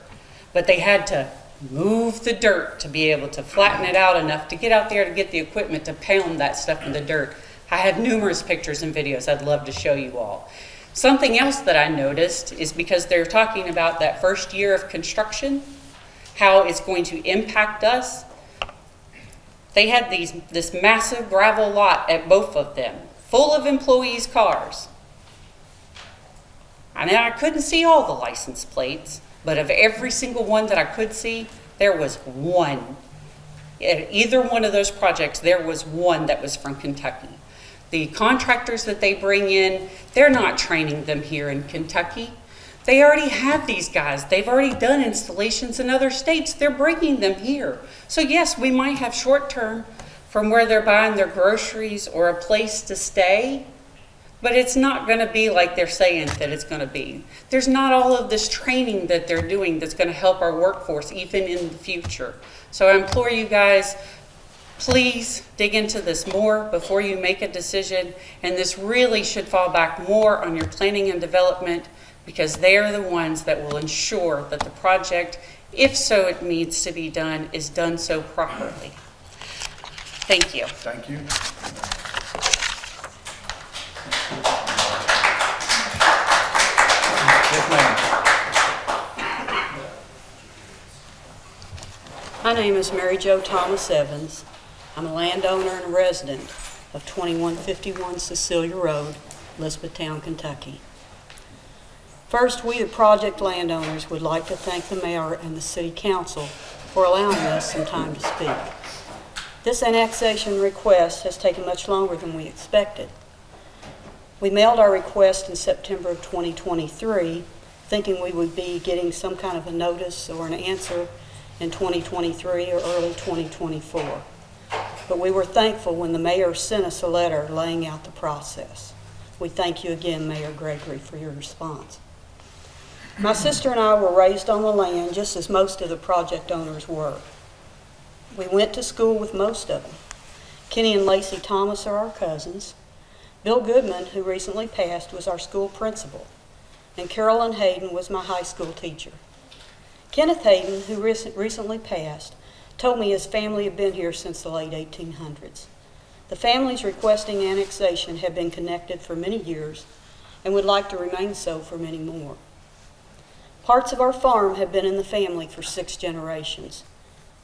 but they had to move the dirt to be able to flatten it out enough to get out there to get the equipment to pound that stuff in the dirt. I have numerous pictures and videos I'd love to show you all. Something else that I noticed is because they're talking about that first year of construction, how it's going to impact us. They had this massive gravel lot at both of them, full of employees' cars. And I couldn't see all the license plates, but of every single one that I could see, there was one. At either one of those projects, there was one that was from Kentucky. The contractors that they bring in, they're not training them here in Kentucky. They already have these guys. They've already done installations in other states. They're bringing them here. So yes, we might have short term from where they're buying their groceries or a place to stay, but it's not going to be like they're saying that it's going to be. There's not all of this training that they're doing that's going to help our workforce even in the future. So I implore you guys, please dig into this more before you make a decision, and this really should fall back more on your planning and development, because they are the ones that will ensure that the project, if so it needs to be done, is done so properly. Thank you. Thank you. Yes, ma'am. My name is Mary Jo Thomas Evans. I'm a landowner and a resident of 2151 Cecilia Road, Elizabethtown, Kentucky. First, we, the project landowners, would like to thank the mayor and the city council for allowing us some time to speak. This annexation request has taken much longer than we expected. We mailed our request in September of 2023, thinking we would be getting some kind of a notice or an answer in 2023 or early 2024. But we were thankful when the mayor sent us a letter laying out the process. We thank you again, Mayor Gregory, for your response. My sister and I were raised on the land just as most of the project owners were. We went to school with most of them. Kenny and Lacey Thomas are our cousins. Bill Goodman, who recently passed, was our school principal. And Carolyn Hayden was my high school teacher. Kenneth Hayden, who recently passed, told me his family had been here since the late 1800s. The families requesting annexation have been connected for many years and would like to remain so for many more. Parts of our farm have been in the family for 6 generations.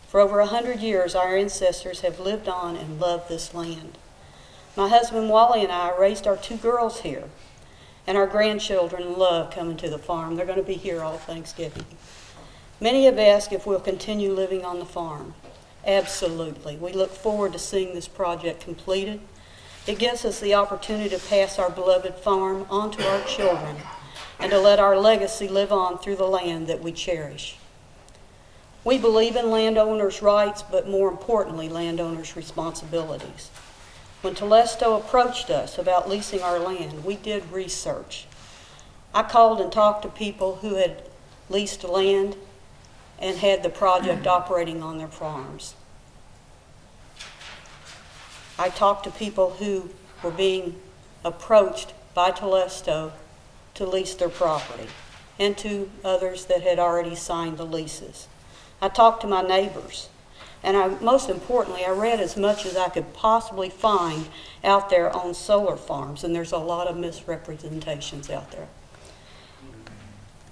For over 100 years, our ancestors have lived on and loved this land. My husband Wally and I raised our 2 girls here, and our grandchildren love coming to the farm. They're going to be here all Thanksgiving. Many have asked if we'll continue living on the farm. Absolutely. We look forward to seeing this project completed. It gives us the opportunity to pass our beloved farm on to our children and to let our legacy live on through the land that we cherish. We believe in landowners' rights, but more importantly, landowners' responsibilities. When Telesto approached us about leasing our land, we did research. I called and talked to people who had leased land and had the project operating on their farms. I talked to people who were being approached by Telesto to lease their property, and to others that had already signed the leases. I talked to my neighbors, and most importantly, I read as much as I could possibly find out there on solar farms, and there's a lot of misrepresentations out there.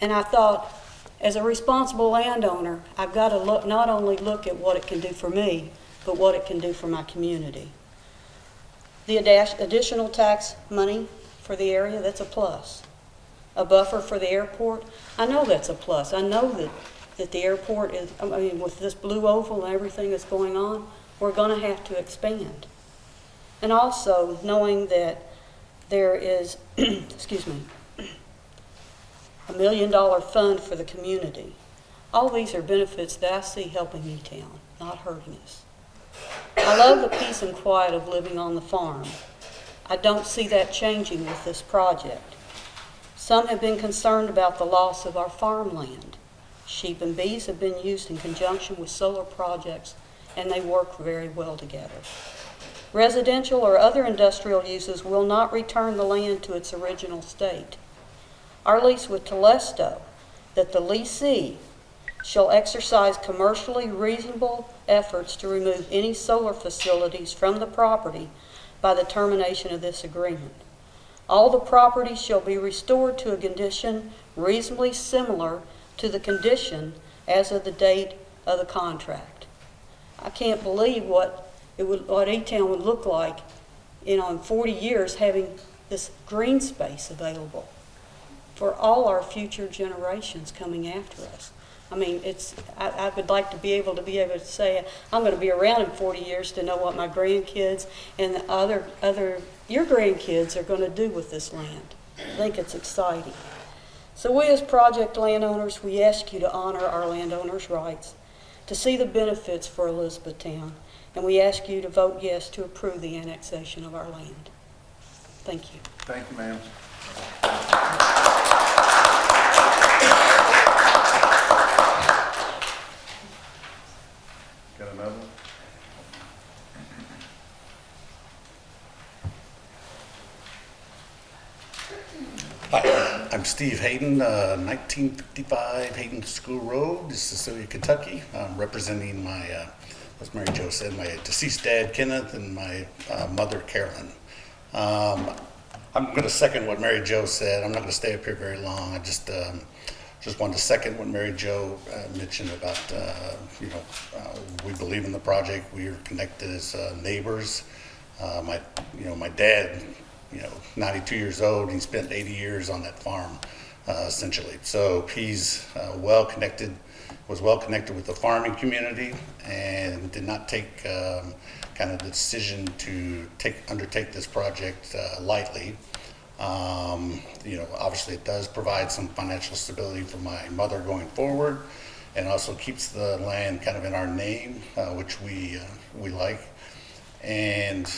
And I thought, as a responsible landowner, I've got to not only look at what it can do for me, but what it can do for my community. The additional tax money for the area, that's a plus. A buffer for the airport, I know that's a plus. I know that the airport is, I mean, with this blue oval and everything that's going on, we're going to have to expand. And also knowing that there is, excuse me, $1 million fund for the community. All these are benefits that I see helping E-Town, not hurting us. I love the peace and quiet of living on the farm. I don't see that changing with this project. Some have been concerned about the loss of our farmland. Sheep and bees have been used in conjunction with solar projects, and they work very well together. Residential or other industrial uses will not return the land to its original state. Our lease with Telesto, that the leasee shall exercise commercially reasonable efforts to remove any solar facilities from the property by the termination of this agreement. All the property shall be restored to a condition reasonably similar to the condition as of the date of the contract. I can't believe what E-Town would look like, in 40 years, having this green space available for all our future generations coming after us. I mean, I would like to be able to say, I'm going to be around in 40 years to know what my grandkids and the your grandkids are going to do with this land. I think it's exciting. So we as project landowners, we ask you to honor our landowners' rights, to see the benefits for Elizabethtown, and we ask you to vote yes to approve the annexation of our land. Thank you. Thank you, ma'am. Got another one? Hi, I'm Steve Hayden, 1955 Hayden School Road, Cecilia, Kentucky. I'm representing my, as Mary Jo said, my deceased dad, Kenneth, and my mother, Carolyn. I'm going to second what Mary Jo said. I'm not going to stay up here very long. I just wanted to second what Mary Jo mentioned about, we believe in the project. We are connected as neighbors. My dad, 92 years old. He spent 80 years on that farm, essentially. So he's was well connected with the farming community, and did not take kind of the decision to undertake this project lightly. Obviously it does provide some financial stability for my mother going forward, and also keeps the land kind of in our name, which we like. And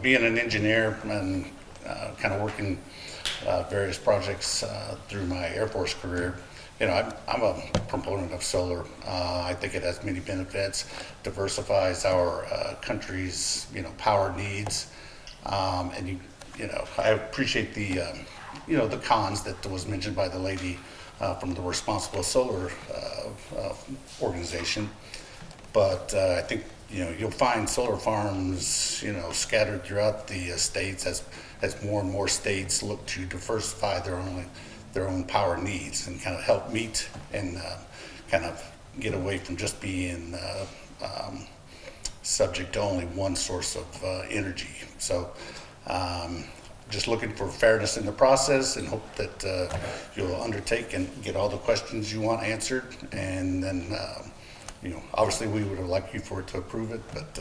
being an engineer and kind of working various projects through my Air Force career, I'm a proponent of solar. I think it has many benefits, diversifies our country's power needs, and I appreciate the cons that was mentioned by the lady from the Responsible Solar organization, but I think you'll find solar farms scattered throughout the states as more and more states look to diversify their own power needs and kind of help meet and kind of get away from just being subject to only one source of energy. So just looking for fairness in the process, and hope that you'll undertake and get all the questions you want answered. And then obviously we would have liked you for it to approve it, but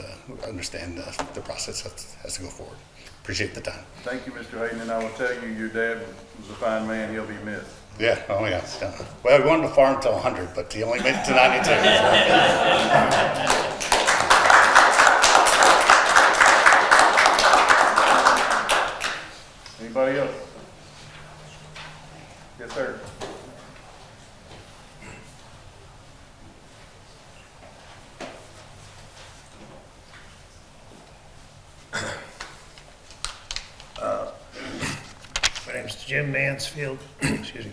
understand the process has to go forward. Appreciate the time. Thank you, Mr. Hayden, and I will tell you, your dad was a fine man. He'll be missed. Yeah, oh yeah. Well, we wanted to farm till 100, but he only made it to 92. Anybody else? Yes, sir. Jim Mansfield, excuse me,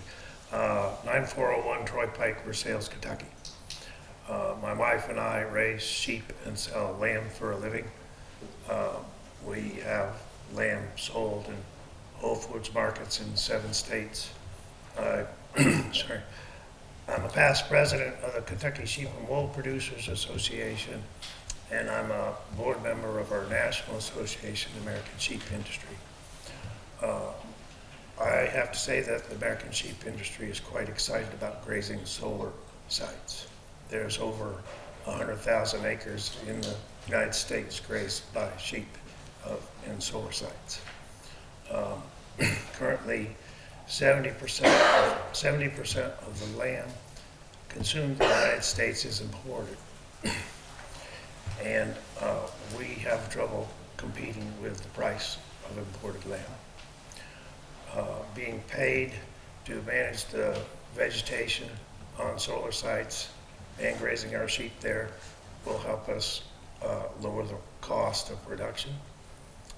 9401 Troy Pike, Versailles, Kentucky. My wife and I raise sheep and sell lamb for a living. We have lamb sold in Whole Foods markets in 7 states. Sorry. I'm a past president of the Kentucky Sheep and Wool Producers Association, and I'm a board member of our National Association of the American Sheep Industry. I have to say that the American sheep industry is quite excited about grazing solar sites. There's over 100,000 acres in the United States grazed by sheep in solar sites. Currently, 70% of the lamb consumed in the United States is imported. And we have trouble competing with the price of imported lamb. Being paid to manage the vegetation on solar sites and grazing our sheep there will help us lower the cost of production.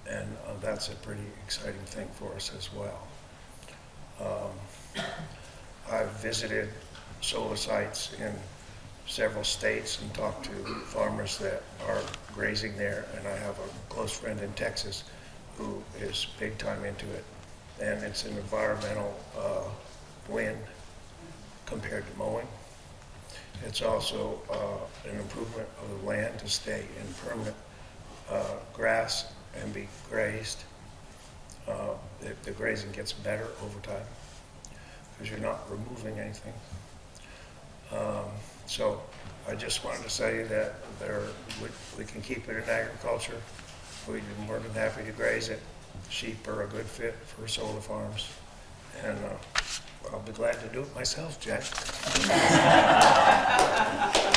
And that's a pretty exciting thing for us as well. I've visited solar sites in several states and talked to farmers that are grazing there, and I have a close friend in Texas who is big time into it. And it's an environmental win compared to mowing. It's also an improvement of the land to stay in permanent grass and be grazed. The grazing gets better over time because you're not removing anything. So I just wanted to say that we can keep it in agriculture. We'd be more than happy to graze it. Sheep are a good fit for solar farms, and I'll be glad to do it myself, Jack.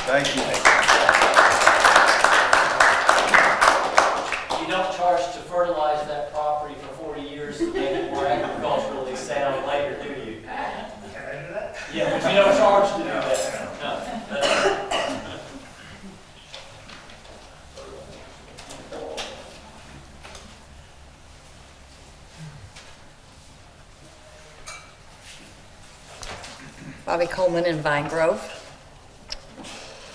Thank you. You don't charge to fertilize that property for 40 years to make it more agriculturally sound later, do you? Can I do that? Yeah, but you don't charge to do that. No. Bobby Coleman in Vine Grove.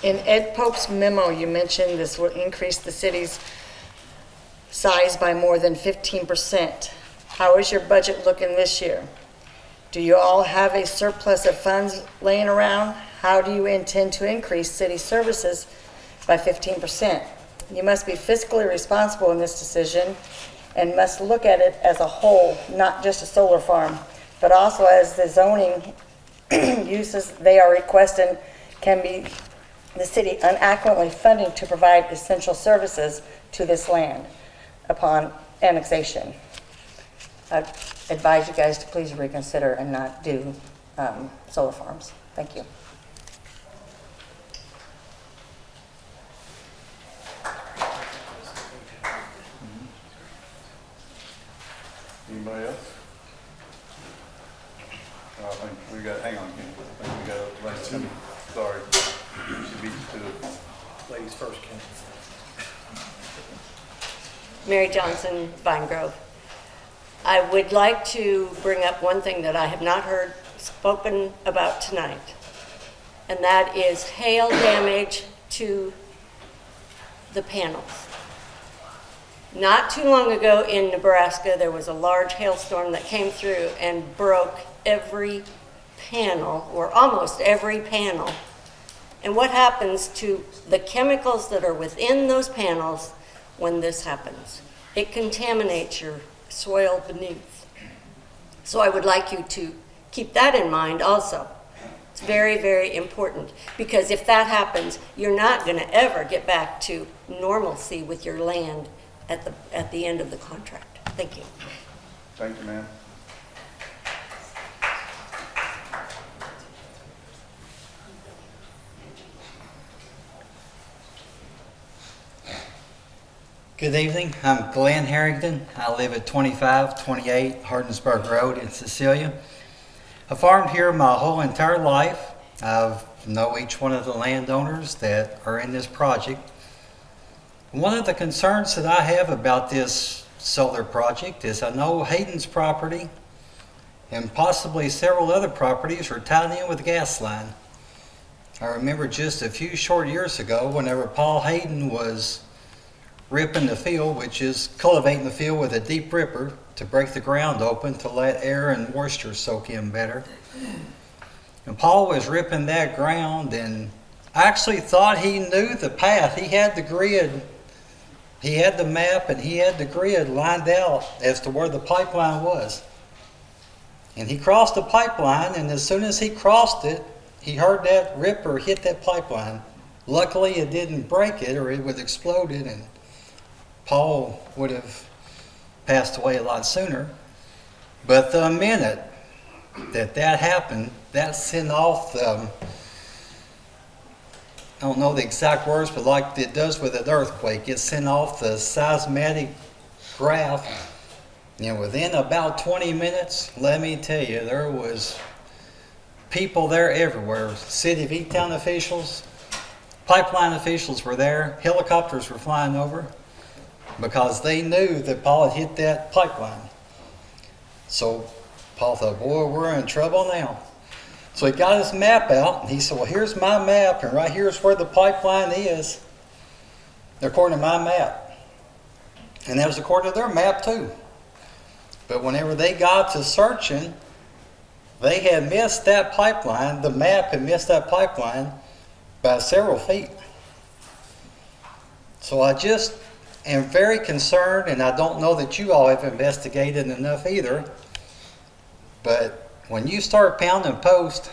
In Ed Pope's memo, you mentioned this will increase the city's size by more than 15%. How is your budget looking this year? Do you all have a surplus of funds laying around? How do you intend to increase city services by 15%? You must be fiscally responsible in this decision and must look at it as a whole, not just a solar farm, but also as the zoning uses they are requesting can be the city unadequately funding to provide essential services to this land upon annexation. I advise you guys to please reconsider and not do solar farms. Thank you. Anybody else? I think we got, hang on, Ken. I think we got ladies coming. Sorry. She beat you to it. Ladies first, Ken. Mary Johnson, Vine Grove. I would like to bring up one thing that I have not heard spoken about tonight, and that is hail damage to the panels. Not too long ago in Nebraska, there was a large hailstorm that came through and broke every panel, or almost every panel. And what happens to the chemicals that are within those panels when this happens? It contaminates your soil beneath. So I would like you to keep that in mind also. It's very, very important, because if that happens, you're not going to ever get back to normalcy with your land at the end of the contract. Thank you. Thank you, ma'am. Good evening. I'm Glenn Harrington. I live at 2528 Hardensburg Road in Cecilia. I farmed here my whole entire life. I know each one of the landowners that are in this project. One of the concerns that I have about this solar project is I know Hayden's property and possibly several other properties are tied in with a gas line. I remember just a few short years ago, whenever Paul Hayden was ripping the field, which is cultivating the field with a deep ripper to break the ground open to let air and moisture soak in better. And Paul was ripping that ground, and I actually thought he knew the path. He had the grid, he had the map, and he had the grid lined out as to where the pipeline was. And he crossed the pipeline, and as soon as he crossed it, he heard that ripper hit that pipeline. Luckily, it didn't break it, or it would have exploded, and Paul would have passed away a lot sooner. But the minute that happened, that sent off the, I don't know the exact words, but like it does with an earthquake, it sent off the seismic graph. And within about 20 minutes, let me tell you, there was people there everywhere. City of E-Town officials, pipeline officials were there. Helicopters were flying over because they knew that Paul had hit that pipeline. So Paul thought, boy, we're in trouble now. So he got his map out, and he said, well, here's my map, and right here's where the pipeline is, according to my map. And that was according to their map, too. But whenever they got to searching, they had missed that pipeline. The map had missed that pipeline by several feet. So I just am very concerned, and I don't know that you all have investigated enough either. But when you start pounding posts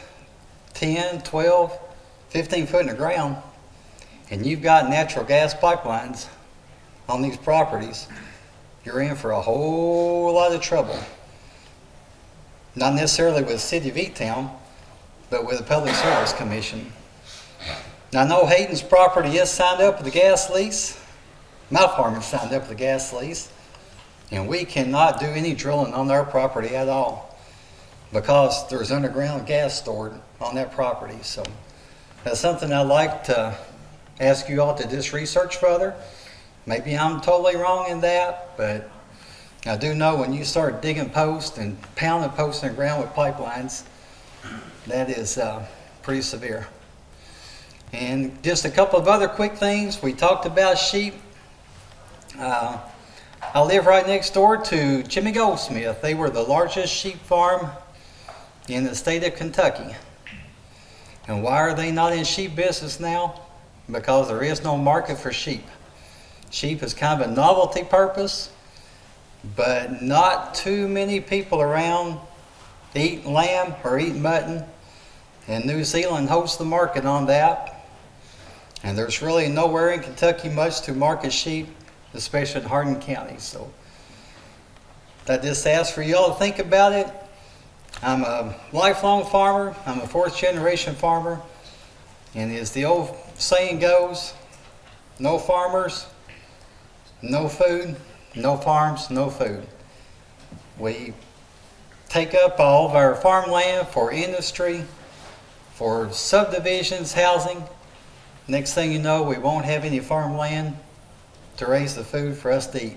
10, 12, 15 foot in the ground, and you've got natural gas pipelines on these properties, you're in for a whole lot of trouble. Not necessarily with the City of E-Town, but with the Public Service Commission. Now, I know Hayden's property is signed up with the gas lease. My farm is signed up with the gas lease. And we cannot do any drilling on their property at all because there's underground gas stored on that property. So that's something I'd like to ask you all to just research further. Maybe I'm totally wrong in that, but I do know when you start digging posts and pounding posts in the ground with pipelines, that is pretty severe. And just a couple of other quick things. We talked about sheep. I live right next door to Jimmy Goldsmith. They were the largest sheep farm in the state of Kentucky. And why are they not in sheep business now? Because there is no market for sheep. Sheep is kind of a novelty purpose, but not too many people around eat lamb or eat mutton. And New Zealand hosts the market on that. And there's really nowhere in Kentucky much to market sheep, especially in Hardin County. So I just ask for you all to think about it. I'm a lifelong farmer. I'm a fourth generation farmer. And as the old saying goes, no farmers, no food, no farms, no food. We take up all of our farmland for industry, for subdivisions, housing. Next thing you know, we won't have any farmland to raise the food for us to eat.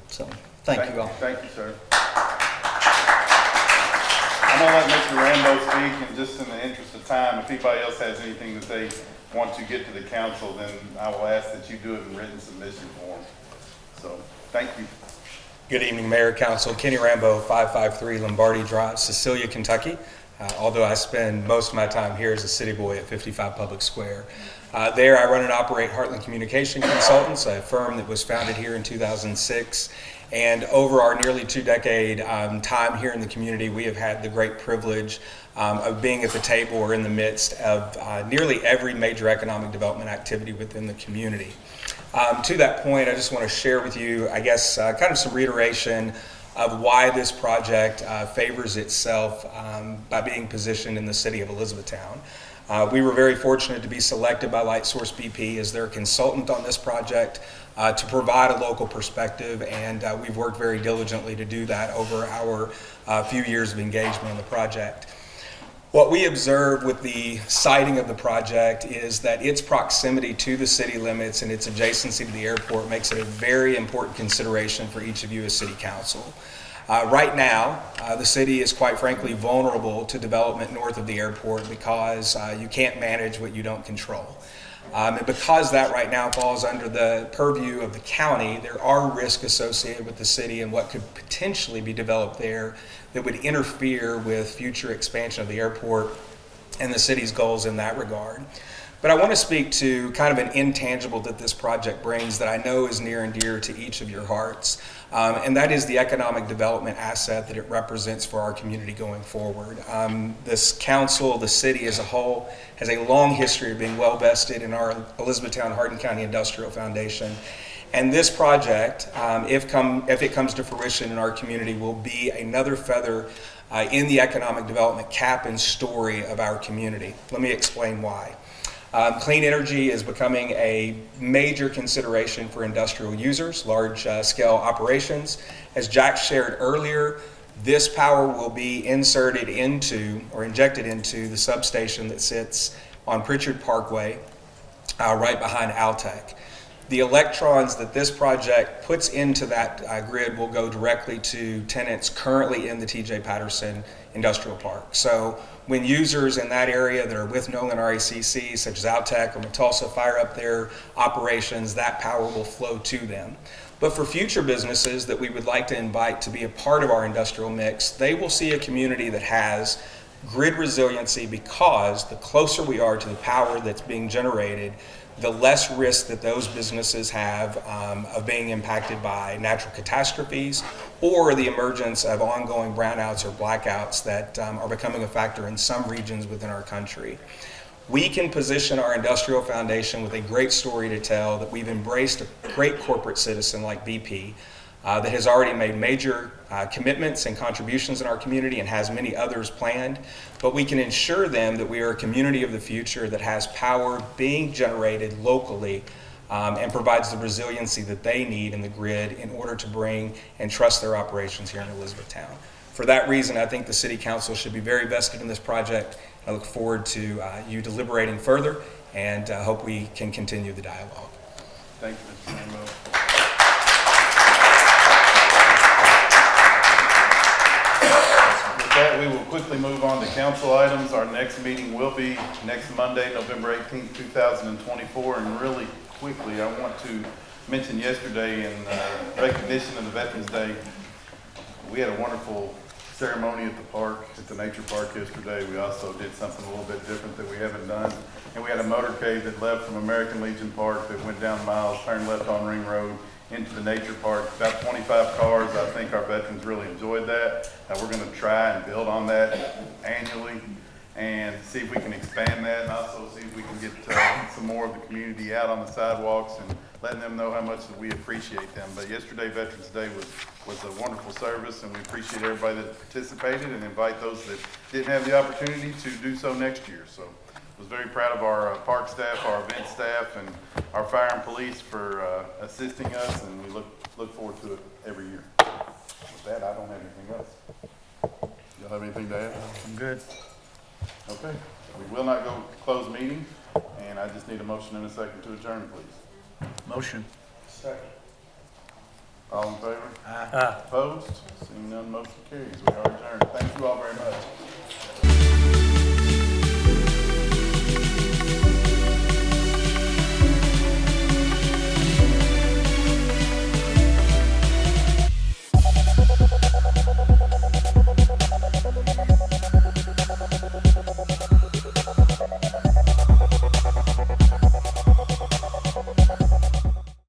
So, thank you all. Thank you, sir. I'm going to let Mr. Rambo speak, and just in the interest of time, if anybody else has anything that they want to get to the council, then I will ask that you do it in written submission form. So, thank you. Good evening, Mayor, Council. Kenny Rambo, 553 Lombardi Drive, Cecilia, Kentucky. Although I spend most of my time here as a city boy at 55 Public Square. There I run and operate Heartland Communication Consultants, a firm that was founded here in 2006. And over our nearly 2-decade time here in the community, we have had the great privilege of being at the table or in the midst of nearly every major economic development activity within the community. To that point, I just want to share with you, I guess, kind of some reiteration of why this project favors itself by being positioned in the city of Elizabethtown. We were very fortunate to be selected by Lightsource BP as their consultant on this project to provide a local perspective, and we've worked very diligently to do that over our few years of engagement on the project. What we observe with the siting of the project is that its proximity to the city limits and its adjacency to the airport makes it a very important consideration for each of you as City Council. Right now, the city is quite frankly vulnerable to development north of the airport because you can't manage what you don't control. And because that right now falls under the purview of the county, there are risks associated with the city and what could potentially be developed there that would interfere with future expansion of the airport and the city's goals in that regard. But I want to speak to kind of an intangible that this project brings that I know is near and dear to each of your hearts, and that is the economic development asset that it represents for our community going forward. This council, the city as a whole, has a long history of being well vested in our Elizabethtown Hardin County Industrial Foundation. And this project, if it comes to fruition in our community, will be another feather in the economic development cap and story of our community. Let me explain why. Clean energy is becoming a major consideration for industrial users, large-scale operations. As Jack shared earlier, this power will be inserted into or injected into the substation that sits on Pritchard Parkway, right behind Altec. The electrons that this project puts into that grid will go directly to tenants currently in the TJ Patterson Industrial Park. So when users in that area that are with Nolan RACC, such as Altec or Metulsa, fire up their operations, that power will flow to them. But for future businesses that we would like to invite to be a part of our industrial mix, they will see a community that has grid resiliency because the closer we are to the power that's being generated, the less risk that those businesses have of being impacted by natural catastrophes or the emergence of ongoing brownouts or blackouts that are becoming a factor in some regions within our country. We can position our industrial foundation with a great story to tell that we've embraced a great corporate citizen like BP that has already made major commitments and contributions in our community and has many others planned. But we can ensure them that we are a community of the future that has power being generated locally and provides the resiliency that they need in the grid in order to bring and trust their operations here in Elizabethtown. For that reason, I think the City Council should be very vested in this project. I look forward to you deliberating further and hope we can continue the dialogue. Thank you, Mr. Rainbow. With that, we will quickly move on to council items. Our next meeting will be next Monday, November 18th, 2024. And really quickly, I want to mention yesterday in recognition of the Veterans Day, we had a wonderful ceremony at the park, at the nature park yesterday. We also did something a little bit different that we haven't done. And we had a motorcade that left from American Legion Park that went down miles, turned left on Ring Road into the nature park. About 25 cars. I think our veterans really enjoyed that. We're going to try and build on that annually and see if we can expand that, and also see if we can get some more of the community out on the sidewalks and letting them know how much that we appreciate them. But yesterday, Veterans Day, was a wonderful service, and we appreciate everybody that participated and invite those that didn't have the opportunity to do so next year. So I was very proud of our park staff, our event staff, and our fire and police for assisting us, and we look forward to it every year. With that, I don't have anything else. Y'all have anything to add? I'm good. Okay. We will not go close meeting, and I just need a motion and a second to adjourn, please. Motion. Second. All in favor? Aye. Opposed? Seeing none, motion carries. We are adjourned. Thank you all very much.